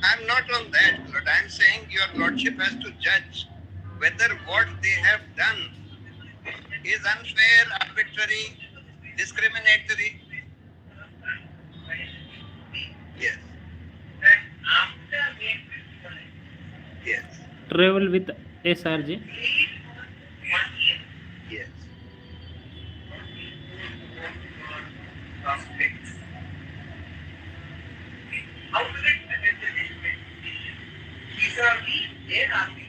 I'm not on that, Lord. I'm saying your Lordship has to judge whether what they have done is unfair, arbitrary, discriminatory. Yes. Yes. Travel with SRJ. Yes. How will it affect the judgment? These are their army.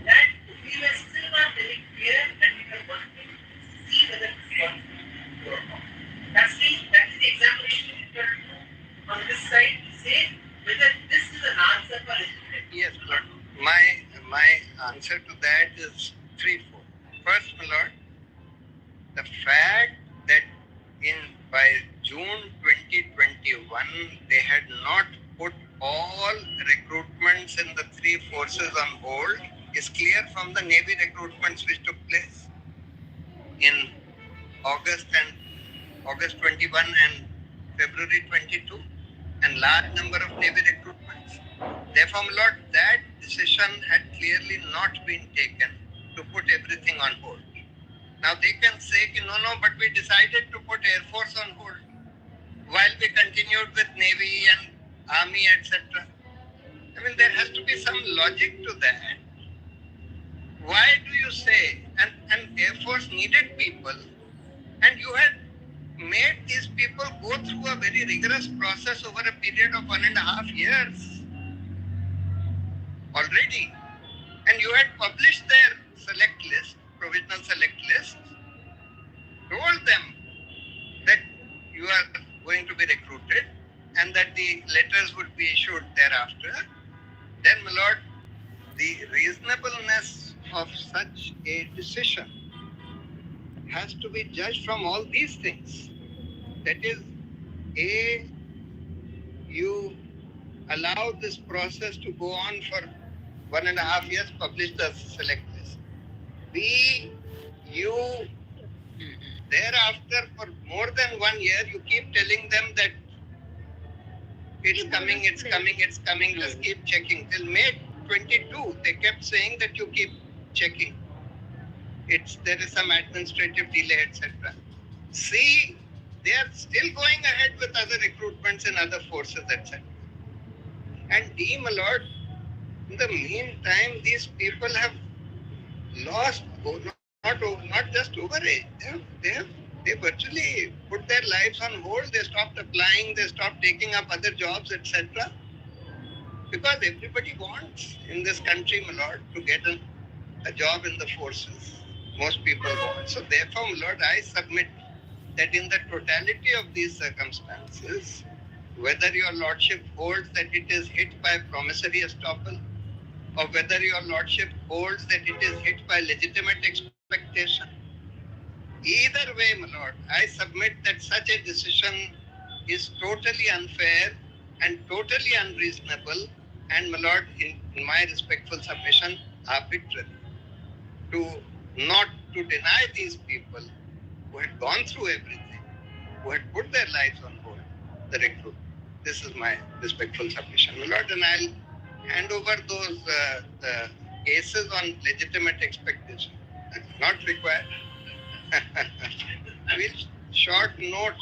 That we were still not very clear and we were working to see whether this was true or not. That is the examination we are doing on this side to say whether this is an answer for it. Yes, Lord. My answer to that is threefold. First, my Lord, the fact that by June 2021 they had not put all recruitments in the 3 forces on hold is clear from the Navy recruitments which took place in August 21 and February 22, and large number of Navy recruitments. Therefore, my Lord, that decision had clearly not been taken to put everything on hold. Now they can say, no, but we decided to put Air Force on hold while we continued with Navy and Army, etc. I mean, there has to be some logic to that. Why do you say, and Air Force needed people, and you had made these people go through a very rigorous process over a period of 1.5 years. already, and you had published their select list, provisional select list, told them that you are going to be recruited and that the letters would be issued thereafter, then, my lord, the reasonableness of such a decision has to be judged from all these things. That is, A, you allow this process to go on for 1.5 years, publish the select list. B, you thereafter for more than 1 year, you keep telling them that it's coming, just keep checking. Till May 22, they kept saying that you keep checking. There is some administrative delay, etc. C, they are still going ahead with other recruitments in other forces, etc. And D, my lord, in the meantime, these people have lost, not just overage, they virtually put their lives on hold. They stopped applying, they stopped taking up other jobs, etc. Because everybody wants in this country, my lord, to get a job in the forces. Most people want. So therefore, my lord, I submit that in the totality of these circumstances, whether your lordship holds that it is hit by promissory estoppel, or whether your lordship holds that it is hit by legitimate expectation, either way, my lord, I submit that such a decision is totally unfair and totally unreasonable, and, my lord, in my respectful submission, arbitrary. To deny these people who had gone through everything, who had put their lives on hold, the recruit. This is my respectful submission, my lord, and I'll hand over those cases on legitimate expectation. Not required. With short note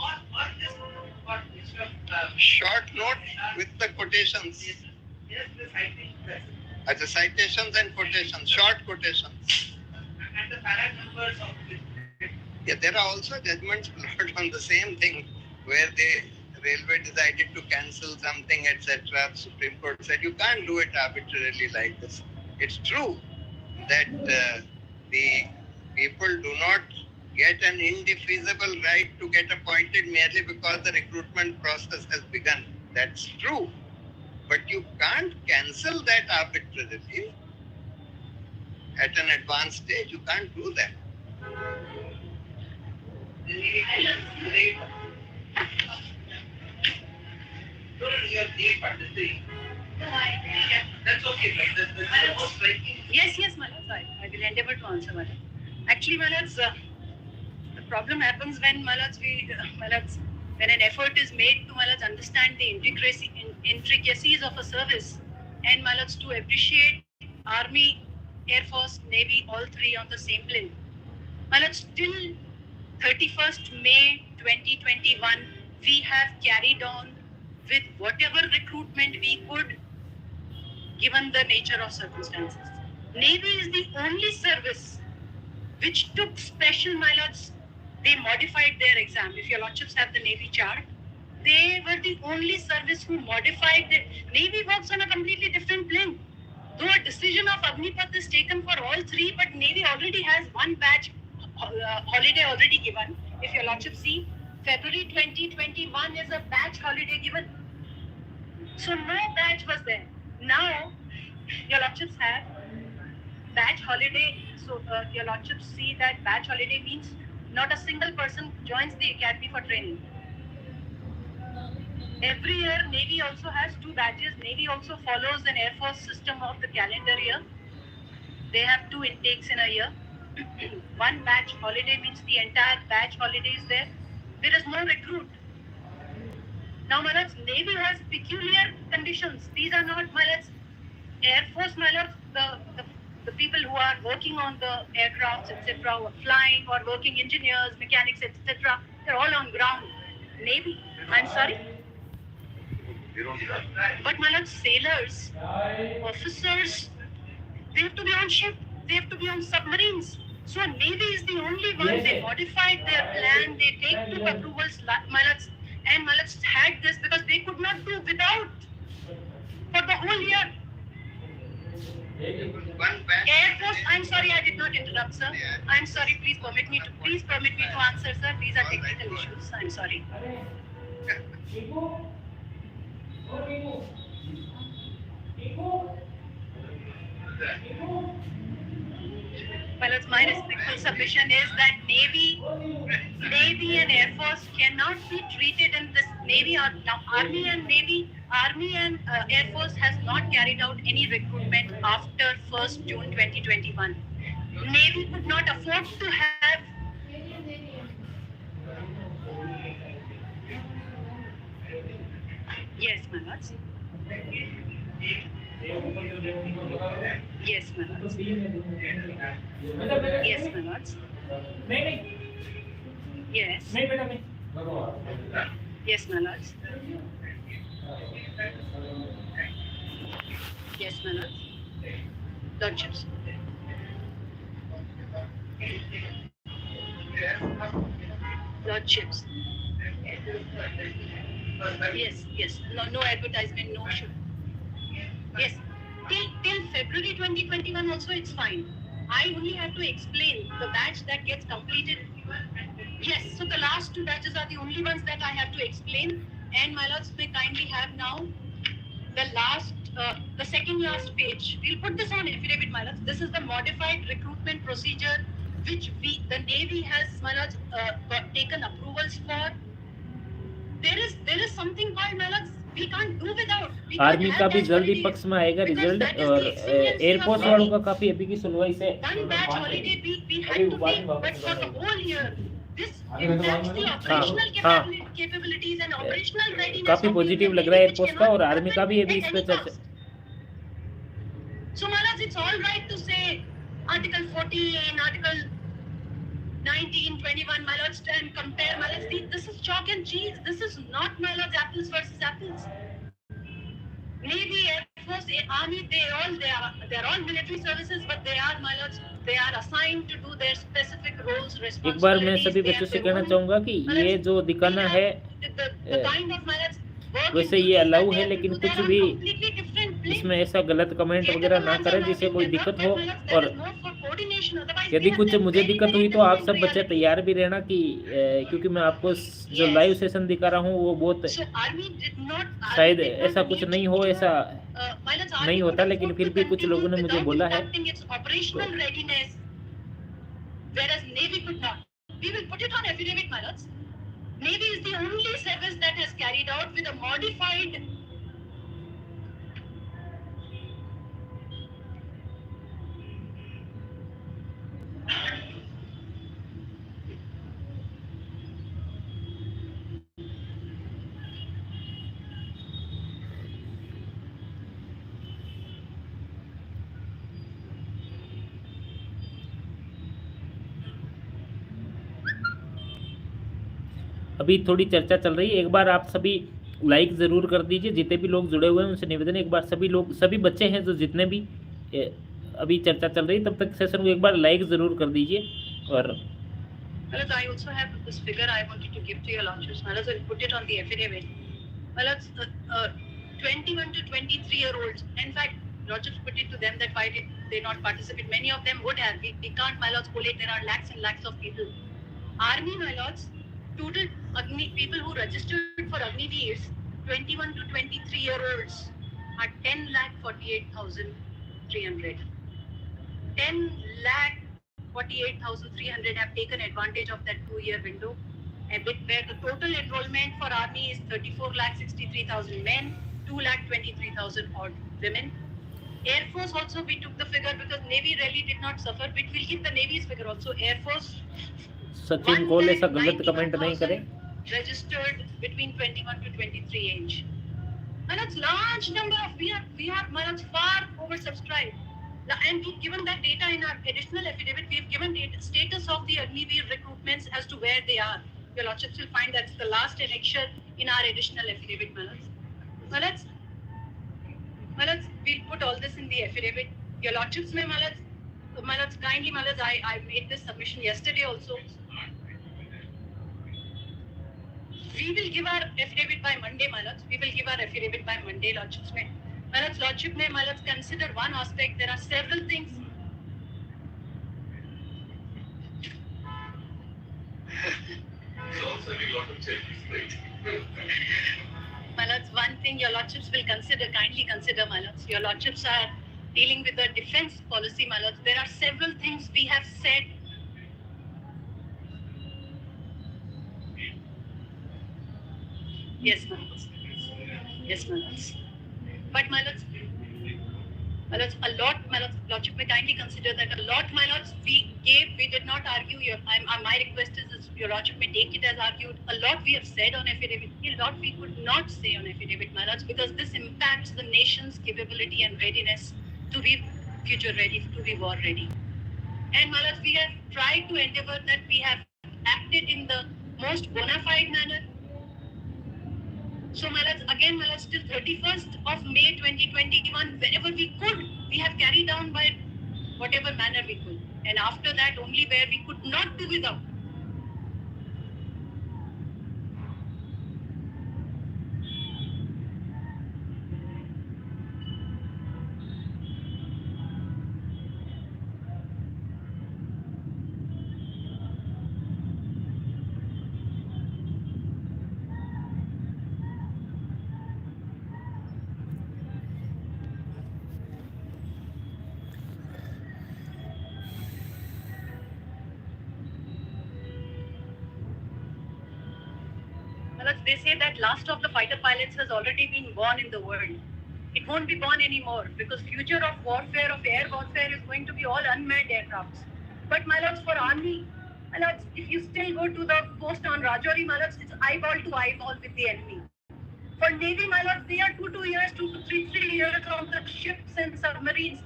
with the quotations. Yes, the citation. As the citations and quotations, short quotations. And the para numbers of this. Yeah, there are also judgments, Lord, on the same thing where the railway decided to cancel something, etc. Supreme Court said you can't do it arbitrarily like this. It's true that the people do not get an indefeasible right to get appointed merely because the recruitment process has begun. That's true. But you can't cancel that arbitrarily at an advanced stage. You can't do that. That's okay. That's most striking. Yes, my lord. I will endeavor to answer, my lord. Actually, my lords, the problem happens when, my lords, when an effort is made to, my lords, understand the intricacies of a service, and, my lords, to appreciate Army, Air Force, Navy, all three on the same plane. My lords, till 31st May 2021, we have carried on with whatever recruitment we could, given the nature of circumstances. Navy is the only service which took special, my lords. They modified their exam. If your lordships have the Navy chart, they were the only service who modified the Navy works on a completely different plane. Though a decision of Agnipath is taken for all three, but Navy already has one batch holiday already given. If your lordship see, February 2021 is a batch holiday given. So no batch was there. Now, your lordships have batch holiday. So your lordships see that batch holiday means not a single person joins the academy for training. Every year, Navy also has 2 batches. Navy also follows an Air Force system of the calendar year. They have 2 intakes in a year. One batch holiday means the entire batch holiday is there. There is no recruit. Now, my lords, Navy has peculiar conditions. These are not, my lords, Air Force, my lords, the people who are working on the aircrafts, etc., who are flying or working engineers, mechanics, etc., they're all on ground. Navy, I'm sorry. But, my lords, sailors, officers, they have to be on ship. They have to be on submarines. So Navy is the only one. They modified their plan. They take 2 approvals, my lords, and my lords had this because they could not do without for the whole year. one batch. Air Force, I'm sorry, I did not interrupt, sir. I'm sorry, please permit me to answer, sir. These are technical issues. I'm sorry. Well, it's my respectful submission is that Navy and Air Force cannot be treated in this. Army and Air Force has not carried out any recruitment after 1st June 2021. Navy could not afford to have. Yes, my lords. Yes, my lords. Yes, my lords. Yes. Yes, my lords. Yes, my lords. Lordships. Lordships. Yes. No advertisement, no show. Yes. Till February 2021 also it's fine. I only have to explain the batch that gets completed. Yes, so the last two batches are the only ones that I have to explain. And my lords may kindly have now the second last page. We'll put this on affidavit, my lords. This is the modified recruitment procedure which the Navy has, my lords, taken approvals for. There is something called, my lords, we can't do without. Army का भी जल्दी पक्ष में आएगा result और air force वालों का काफी अभी की सुनवाई से one batch holiday we had to take, but for the whole year this impacts the operational capabilities and operational readiness. काफी पॉजिटिव लग रहा है एयरफोर्स का और आर्मी का भी अभी इस पे चर्चा. So Maharaj, it's all right to say Article 14, Article 19, 21, my lords, and compare, my lords. This is chalk and cheese. This is not, my lords, apples versus apples. Navy, Air Force, Army, they are all military services, but they are, my lords, they are assigned to do their specific roles, responsibilities. एक बार मैं सभी बच्चों से कहना चाहूँगा कि ये जो दिखाना है वैसे ये अलाउ है, लेकिन कुछ भी इसमें ऐसा गलत कमेंट वगैरह ना करें जिससे कोई दिक्कत हो. और यदि कुछ मुझे दिक्कत हुई तो आप सब बच्चे तैयार भी रहना कि क्योंकि मैं आपको जो लाइव सेशन दिखा रहा हूँ वो बहुत शायद ऐसा कुछ नहीं हो, ऐसा नहीं होता, लेकिन फिर भी कुछ लोगों ने मुझे बोला है. Navy is the only service that has carried out with a modified अभी थोड़ी चर्चा चल रही है. एक बार आप सभी लाइक ज़रूर कर दीजिए. जितने भी लोग जुड़े हुए हैं उनसे निवेदन है एक बार सभी बच्चे हैं जो जितने भी अभी चर्चा चल रही है तब तक सेशन को एक बार लाइक ज़रूर कर दीजिए. और I also have this figure I wanted to give to your launchers. I'll put it on the affidavit. 21 to 23-year-olds. In fact, launchers put it to them that why did they not participate? Many of them would have. We can't, my lords, collate. There are lakhs and lakhs of people. Army, my lords, total people who registered for Agniveers, 21 to 23-year-olds, are 10,48,300. 10,48,300 have taken advantage of that 2-year window, and where the total enrollment for Army is 34,63,000 men, 2,23,000 odd women. Air Force also we took the figure because Navy really did not suffer, but we'll give the Navy's figure also. Air Force, Sachin कोल ऐसा गलत comment नहीं करें. Registered between 21 to 23 age. And it's large number of we are far oversubscribed. And we've given that data in our additional affidavit. We've given data, status of the Agniveer recruitments as to where they are. Your lordships will find that's the last annexure in our additional affidavit, Malats. We'll put all this in the affidavit. Your lordships may, Malats, kindly, Malats, I made this submission yesterday also. We will give our affidavit by Monday, Malats. We will give our affidavit by Monday, lordships may. My Lordship may consider one aspect. There are several things. Also, a lot of changes, right? My Lords, one thing your Lordships will consider, kindly consider, my Lords. Your Lordships are dealing with the defense policy, my Lords. There are several things we have said. Yes, my Lords. Yes, my Lords. But, my Lords, a lot, my Lords, Lordship may kindly consider that a lot, my Lords, we did not argue. My request is your Lordship may take it as argued. A lot we have said on affidavit, a lot we could not say on affidavit, my Lords, because this impacts the nation's capability and readiness to be future ready, to be war ready. And, my Lords, we have tried to endeavor that we have acted in the most bona fide manner. So, my Lords, again, my Lords, till 31st of May 2021, whenever we could, we have carried down by whatever manner we could. And after that, only where we could not do without. They say that last of the fighter pilots has already been born in the world. It won't be born anymore because future of warfare, of air warfare is going to be all unmanned aircrafts. But, my Lords, for army, my Lords, if you still go to the post on Rajouri, my Lords, it's eyeball to eyeball with the enemy. For navy, my Lords, they are 2 years, 2 to 3 years on the ships and submarines,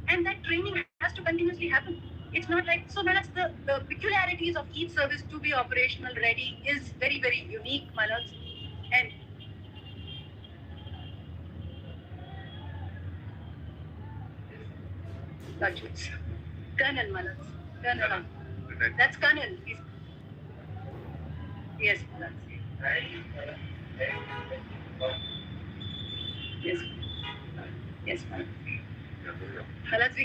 and that training has to continuously happen. It's not like, so my Lords, the peculiarities of each service to be operational ready is very, very unique, my Lords. And Lordships. Colonel, my Lords. Colonel. That's Colonel. Yes, my Lords. Yes. Yes, my Lords. My Lords,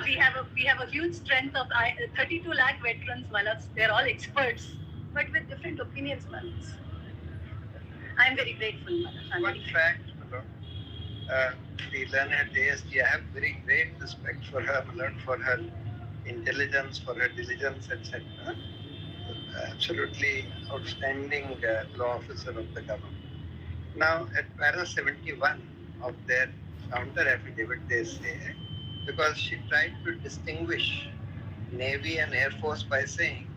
we have a huge strength of 32 lakh veterans, my Lords. They're all experts, but with different opinions, my Lords. I'm very grateful, my Lords. One fact, my Lord, the learned ASG, I have very great respect for her, my Lord, for her intelligence, for her diligence, etc. Absolutely outstanding law officer of the government. Now, at para 71 of their counter affidavit, they say, because she tried to distinguish Navy and Air Force by saying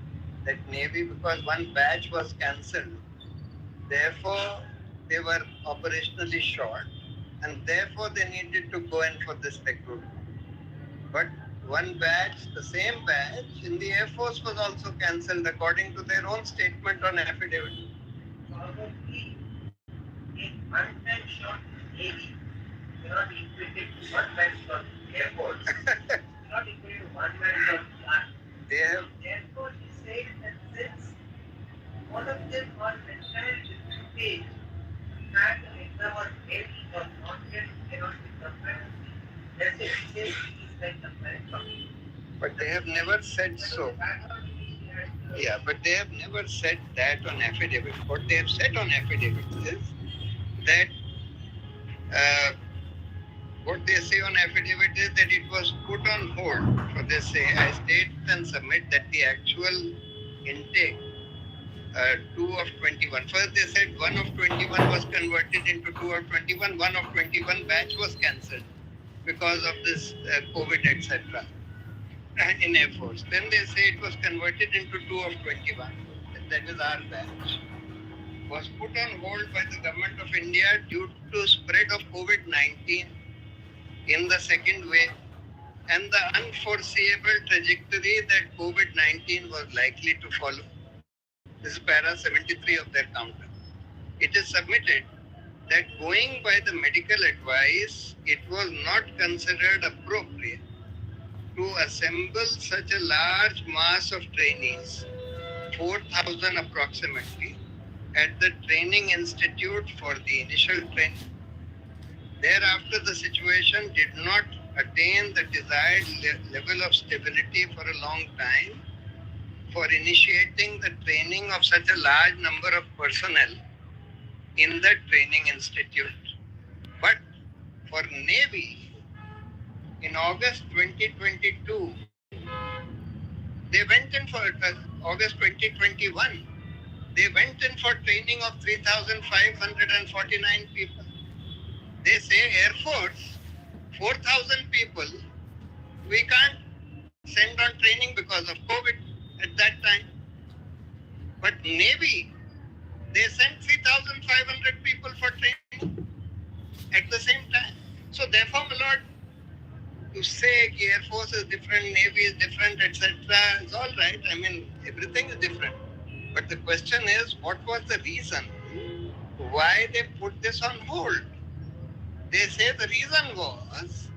that Navy, because one batch was cancelled, therefore they were operationally short, and therefore they needed to go in for this recruitment. But one batch, the same batch in the Air Force was also cancelled according to their own statement on affidavit. Probably in one man shot Navy cannot equate it to one man shot Air Force. Not equal to one man shot plant. Therefore, he said that since all of them are entirely different page, the fact that exam was heavy or not yet cannot be compared. Let's say he is like compared. But they have never said so. Yeah, but they have never said that on affidavit. What they have said on affidavit is that what they say on affidavit is that it was put on hold. So they say, I state and submit that the actual intake 2 of 21. First they said 1 of 21 was converted into 2 of 21. 1 of 21 batch was cancelled because of this COVID, etc. in Air Force. Then they say it was converted into 2 of 21. That is our batch. Was put on hold by the government of India due to spread of COVID-19 in the second wave and the unforeseeable trajectory that COVID-19 was likely to follow. This is para 73 of their counter. It is submitted that going by the medical advice, it was not considered appropriate to assemble such a large mass of trainees, 4,000 approximately, at the training institute for the initial training. Thereafter, the situation did not attain the desired level of stability for a long time for initiating the training of such a large number of personnel in the training institute. But for Navy, in August 2022, they went in for August 2021, they went in for training of 3,549 people. They say Air Force, 4,000 people, we can't send on training because of COVID at that time. But Navy, they sent 3,500 people for training at the same time. So therefore, my lord, to say Air Force is different, Navy is different, etc. is all right. I mean, everything is different. But the question is, what was the reason why they put this on hold? They say the reason was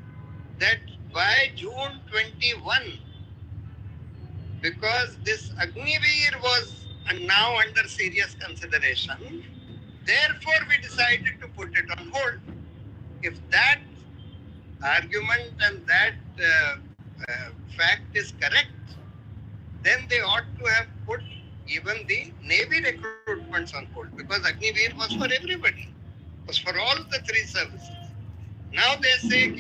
that by June 21, because this Agniveer was now under serious consideration, therefore we decided to put it on hold. If that argument and that fact is correct, then they ought to have put even the Navy recruitments on hold, because Agniveer was for everybody, was for all the three services. Now they say,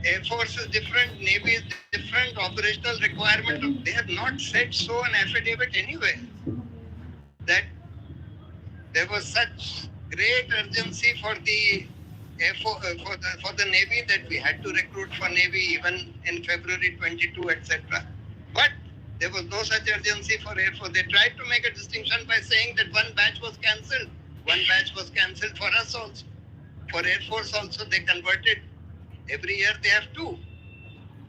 Air Force is different, Navy is different, operational requirement. They have not said so in affidavit anywhere, that there was such great urgency for the for the Navy that we had to recruit for Navy even in February 22, etc. But there was no such urgency for Air Force. They tried to make a distinction by saying that one batch was cancelled. One batch was cancelled for us also. For Air Force also, they converted. Every year they have two.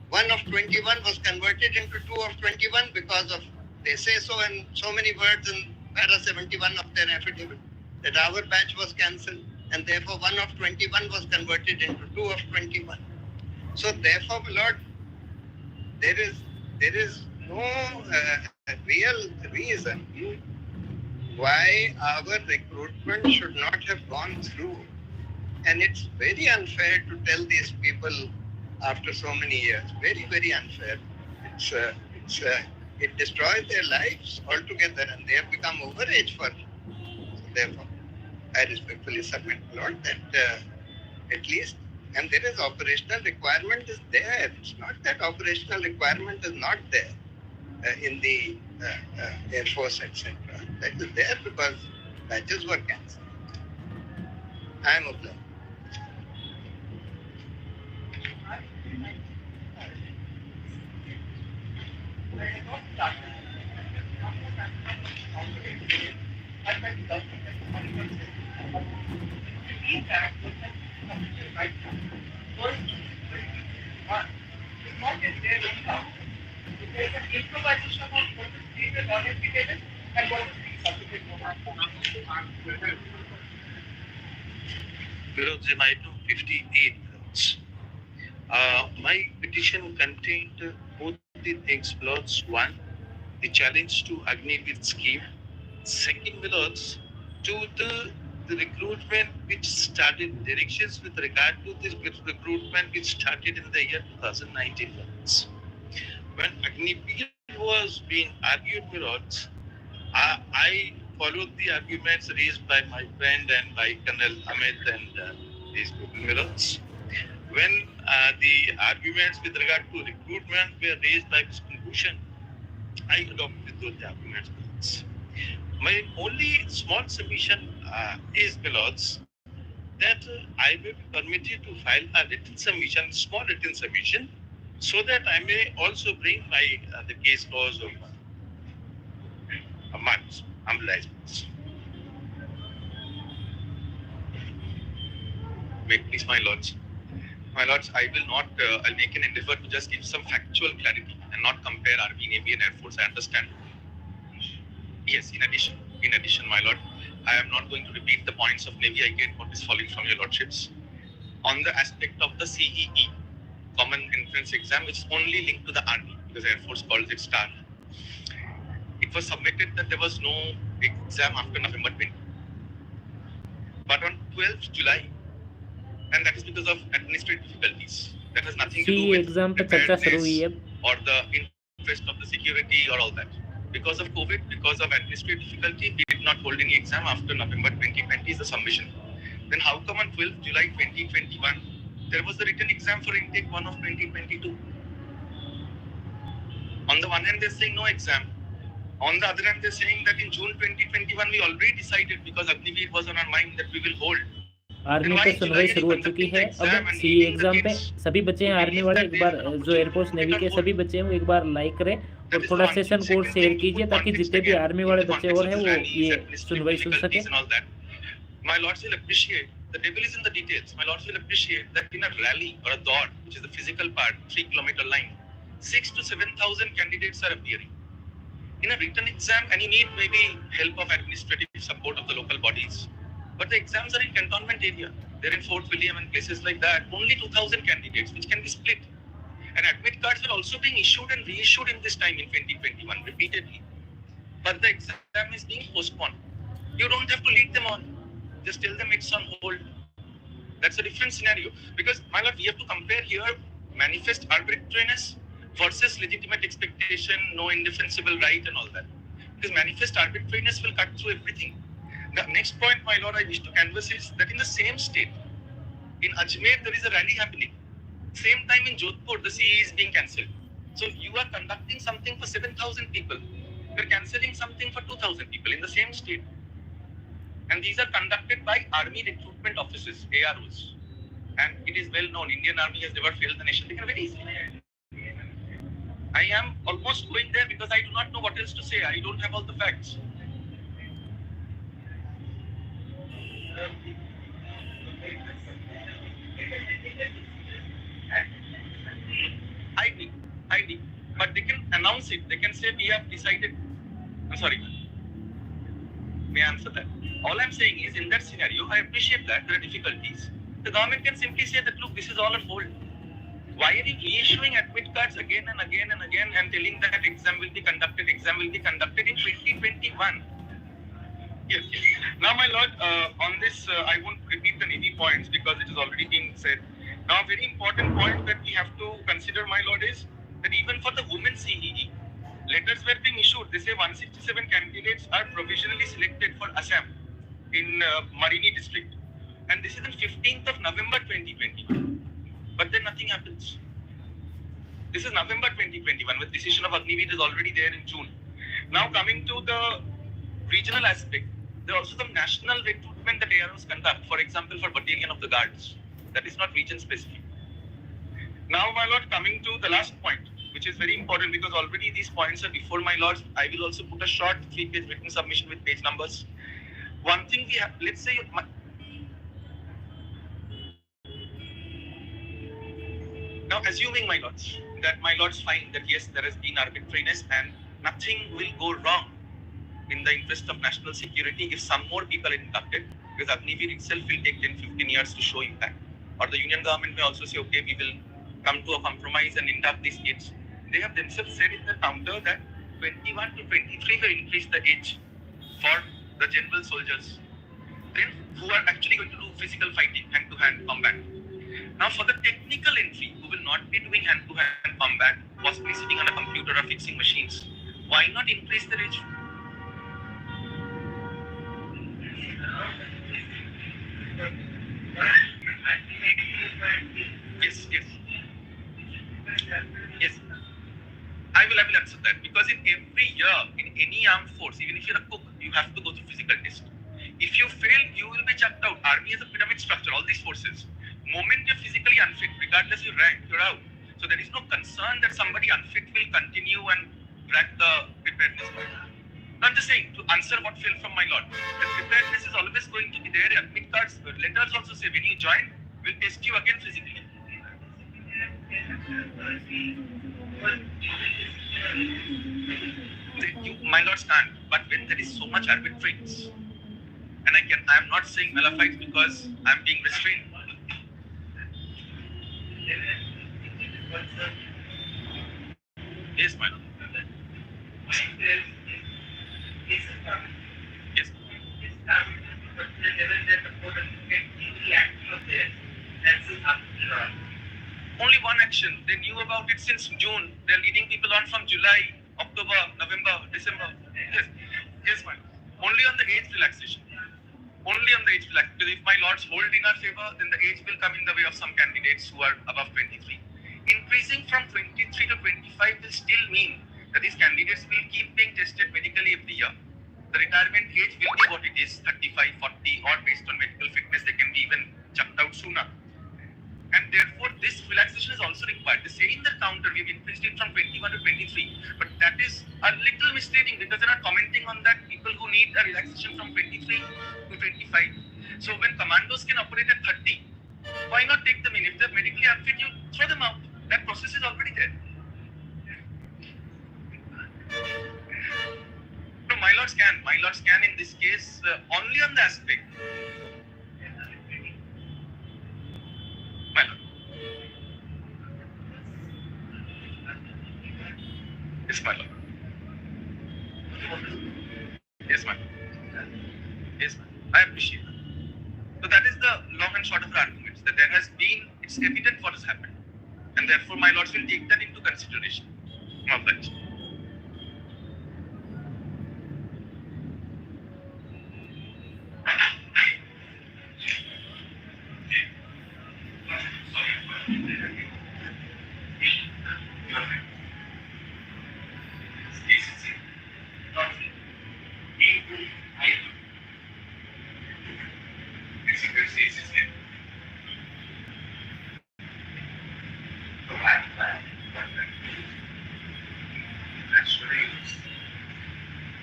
One of 21 was converted into 2 of 21 because of, they say so in so many words in para 71 of their affidavit, that our batch was cancelled, and therefore 1 of 21 was converted into 2 of 21. So therefore, my lord, there is no real reason why our recruitment should not have gone through. And it's very unfair to tell these people after so many years. Very, very unfair. It destroys their lives altogether, and they have become overage for it. So therefore, I respectfully submit, Lord, that at least, and there is operational requirement is there. It's not that operational requirement is not there in the Air Force, etc. That is there because batches were cancelled. I am applying. Because in item 58, my petition contained both the things. Lords, one, the challenge to Agnipath scheme. Second, Lords, to the recruitment which started, directions with regard to this recruitment which started in the year 2019. Lords. When Agnipath was being argued, Lords, I followed the arguments raised by my friend and by Colonel Ahmed and these people, Lords. When the arguments with regard to recruitment were raised by Mr. Bhushan, I adopted those arguments, Lords. My only small submission is, Lords, that I may be permitted to file a written submission, small written submission, so that I may also bring my the case laws of months, license. Wait, please, my lords. My lords, I will not, I'll make an endeavor to just give some factual clarity and not compare Army, Navy and Air Force. I understand. Yes, in addition, my lord, I am not going to repeat the points of Navy. I get what is following from your lordships. On the aspect of the CEE, Common Entrance Exam, which is only linked to the Army, because Air Force calls it STAR. It was submitted that there was no exam after November 20. but on 12th July, and that is because of administrative difficulties. That has nothing to see do with exam पे चर्चा शुरू हुई preparedness अब। or the interest of the security or all that. Because of COVID, because of administrative difficulty, we did not hold any exam after November 2020 is the submission. Then how come on 12th July 2021, there was the written exam for intake 1 of 2022? On the one hand, they're saying no exam. On the other hand, they're saying that in June 2021, we already decided because Agniveer was on our mind that we will hold. Army पे सुनवाई शुरू हो चुकी है। अब सी exam पे सभी बच्चे हैं आर्मी वाले, एक बार जो एयरफोर्स नेवी के सभी बच्चे हैं वो एक बार लाइक करें और थोड़ा सेशन कोड शेयर कीजिए ताकि जितने भी आर्मी वाले बच्चे और हैं वो ये सुनवाई सुन सके। My lords will appreciate, the devil is in the details. My lords will appreciate that in a rally or a dot, which is the physical part, 3-kilometer line, 6,000 to 7,000 candidates are appearing. In a written exam, and you need maybe help of administrative support of the local bodies. But the exams are in cantonment area. They're in Fort William and places like that. Only 2,000 candidates, which can be split. And admit cards were also being issued and reissued in this time in 2021 repeatedly. But the exam is being postponed. You don't have to lead them on. Just tell them it's on hold. That's a different scenario. Because, my lord, we have to compare here manifest arbitrariness versus legitimate expectation, no indefensible right and all that. Because manifest arbitrariness will cut through everything. The next point, my lord, I wish to canvass is that in the same state, in Ajmer, there is a rally happening. Same time in Jodhpur, the CE is being cancelled. So you are conducting something for 7,000 people. You are cancelling something for 2,000 people in the same state. And these are conducted by army recruitment offices, AROs. And it is well known, Indian Army has never failed the nation. They can very easily. I am almost going there because I do not know what else to say. I don't have all the facts. I agree. But they can announce it. They can say we have decided. I'm sorry. May I answer that? All I'm saying is in that scenario, I appreciate that there are difficulties. The government can simply say that look, this is all on hold. Why are you reissuing admit cards again and again and again and telling that exam will be conducted in 2021? Yes. Now, my lord, on this, I won't repeat the needy points because it has already been said. Now, a very important point that we have to consider, my lord, is that even for the women CEE, letters were being issued. They say 167 candidates are provisionally selected for Assam in Marini district. And this is on 15th of November 2021. But then nothing happens. This is November 2021, with decision of Agniveer is already there in June. Now coming to the regional aspect, there are also some national recruitment that AROs conduct, for example, for battalion of the guards. That is not region specific. Now, my lord, coming to the last point, which is very important because already these points are before my lords. I will also put a short 3-page written submission with page numbers. One thing we have, let's say, now assuming, my lords, that my lords find that yes, there has been arbitrariness and nothing will go wrong in the interest of national security if some more people are inducted, because Agniveer itself will take 10-15 years to show impact. Or the union government may also say, okay, we will come to a compromise and induct these kids. They have themselves said in the counter that 21 to 23 will increase the age for the general soldiers, then who are actually going to do physical fighting, hand-to-hand combat. Now, for the technical entry, who will not be doing hand-to-hand combat, possibly sitting on a computer or fixing machines, why not increase the age? Yes. I will answer that because in every year, in any armed force, even if you're a cook, you have to go through physical test. If you fail, you will be chucked out. Army is a pyramid structure, all these forces. Moment you're physically unfit, regardless your rank, you're out. So there is no concern that somebody unfit will continue and crack the preparedness. I'm just saying, to answer what fell from my lord, the preparedness is always going to be there. Admit cards, letters also say when you join, we'll test you again physically. My lord, stand. But when there is so much arbitrariness, and I am not saying Malafites because I am being restrained. Yes, my lord. Yes. Only one action. They knew about it since June. They're leading people on from July, October, November, December. Yes, yes, my lord. Only on the age relaxation. Only on the age relaxation. Because if my lords hold in our favor, then the age will come in the way of some candidates who are above 23. Increasing from 23 to 25 will still mean that these candidates will keep being tested medically every year. The retirement age will be what it is, 35, 40, or based on medical fitness, they can be even chucked out sooner. And therefore, this relaxation is also required. They say in the counter, we've increased it from 21 to 23. But that is a little misleading because they're not commenting on that people who need a relaxation from 23 to 25. So when commandos can operate at 30, why not take them in? If they're medically unfit, you throw them out. That process is already there. No, my lords can. My lords can in this case only on the aspect. My lord. Yes, my lord. Yes, ma'am. Yes, ma'am. I appreciate that. So that is the long and short of the arguments, that there has been, it's evident what has happened. And therefore, my lords will take that into consideration. Not that.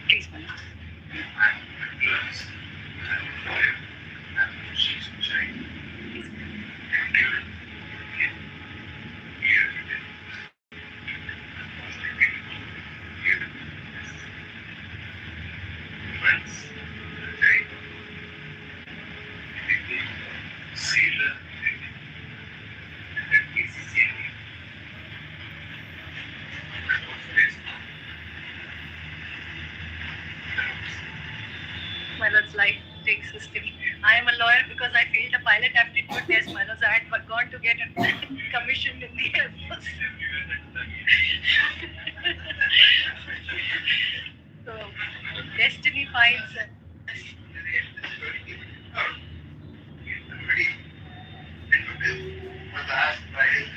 Please, my lord. My lord's life takes a stiff. I am a lawyer because I failed a pilot aptitude test. My lords, I had gone to get commissioned in the Air Force. So, destiny finds us. Was asked by his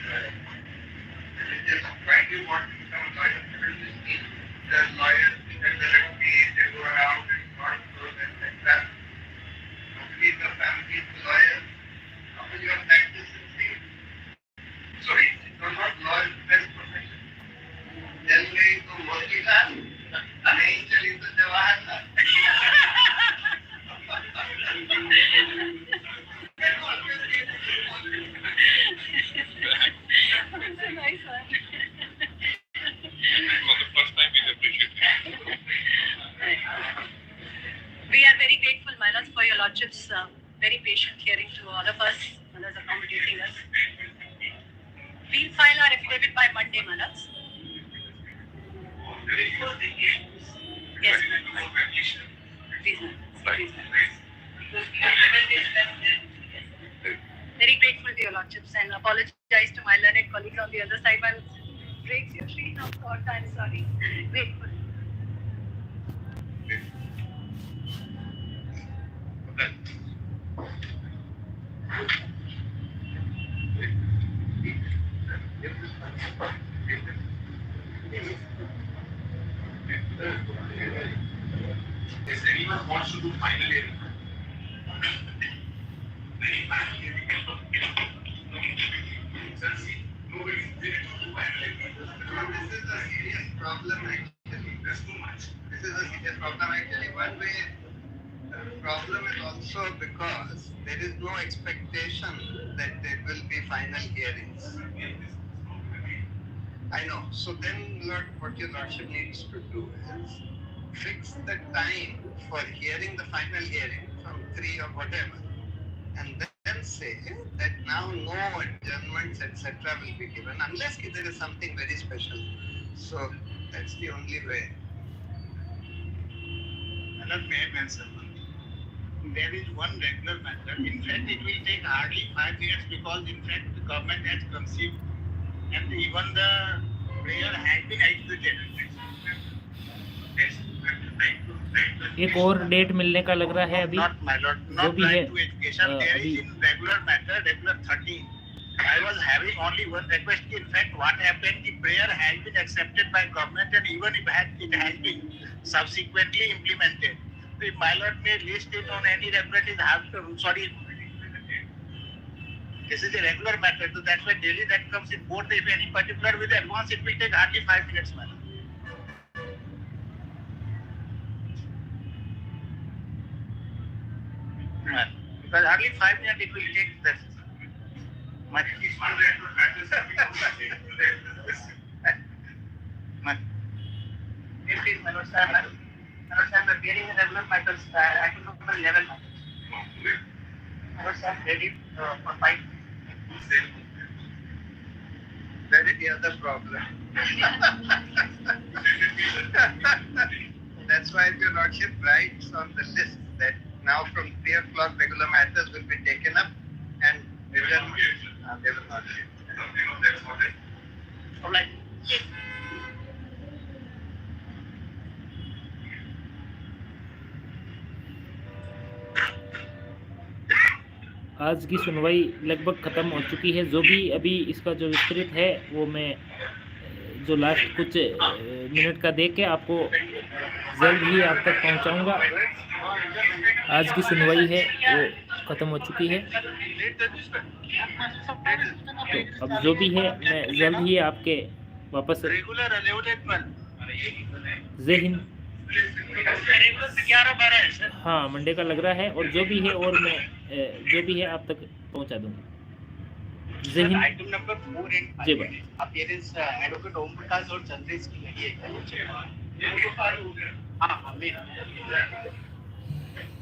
religious, why do you want to become a lawyer? The lawyers at the case, they go around and not so and that. Nobody in the family is a lawyer. How will you have practice and see? So it was not law is the best profession. Then we go working on नहीं चली तो Jawaharlal That's a nice one. For the first time, we appreciate it. We are very grateful, my lords, for your lordship's very patient hearing to all of us, my lords, accommodating us. We'll file our affidavit by Monday, my lords. Yes, please, please. Very grateful to your lordships and apologize to my learned colleagues on the other side. My breaks your train of thought. I'm sorry. Grateful. If anyone wants to do final hearing, very final hearing. Nobody is there to do final hearing. This is a serious problem actually. There's too much. This is a serious problem actually. One way, the problem is also because there is no expectation that there will be final hearings. I know. So then, Lord, what your Lordship needs to do is fix the time for hearing the final hearing from 3 or whatever, and then say that now no adjournments, etc. will be given unless there is something very special. So that's the only way. And not may I mention one thing. there is one regular method. In fact, it will take hardly 5 minutes because in fact the government has conceived and even the prayer has been executed. एक और date मिलने का लग रहा है अभी, Not my lord, जो not भी है right to education. There अभी is in regular matter, regular 13. I was having only one request. In fact, what happened? The prayer has been accepted by government, and even if it has been subsequently implemented. So if my lord may list it on any reference, is have to, sorry. This is a regular matter, so that's why daily that comes in both. If any particular with advance, it will take hardly 5 minutes, my lord. Because hardly 5 minutes it will take this. Much. It is, my lord, sir. My lord, sir, appearing in regular matters, I can number 11. My lord, sir, ready for 5. That is the other problem. That's why your lordship writes on the list that now from 3 o'clock regular matters will be taken up and they will not get. All right. आज की सुनवाई लगभग ख़त्म हो चुकी है। जो भी अभी इसका जो विस्तृत है वो मैं जो लास्ट कुछ मिनट का दे के आपको जल्द ही आप तक पहुंचाऊंगा। आज की सुनवाई है वो ख़त्म हो चुकी है, तो अब जो भी है मैं जल्द ही आपके वापस जय हिंद। हाँ, मंडे का लग रहा है और जो भी है और मैं जो भी है आप तक पहुंचा दूंगा। जय हिंद, आइटम नंबर 4 एंड 5 जय भारत। अपीयरेंस एडवोकेट ओम प्रकाश और चंद्रेश की लगी है। हाँ,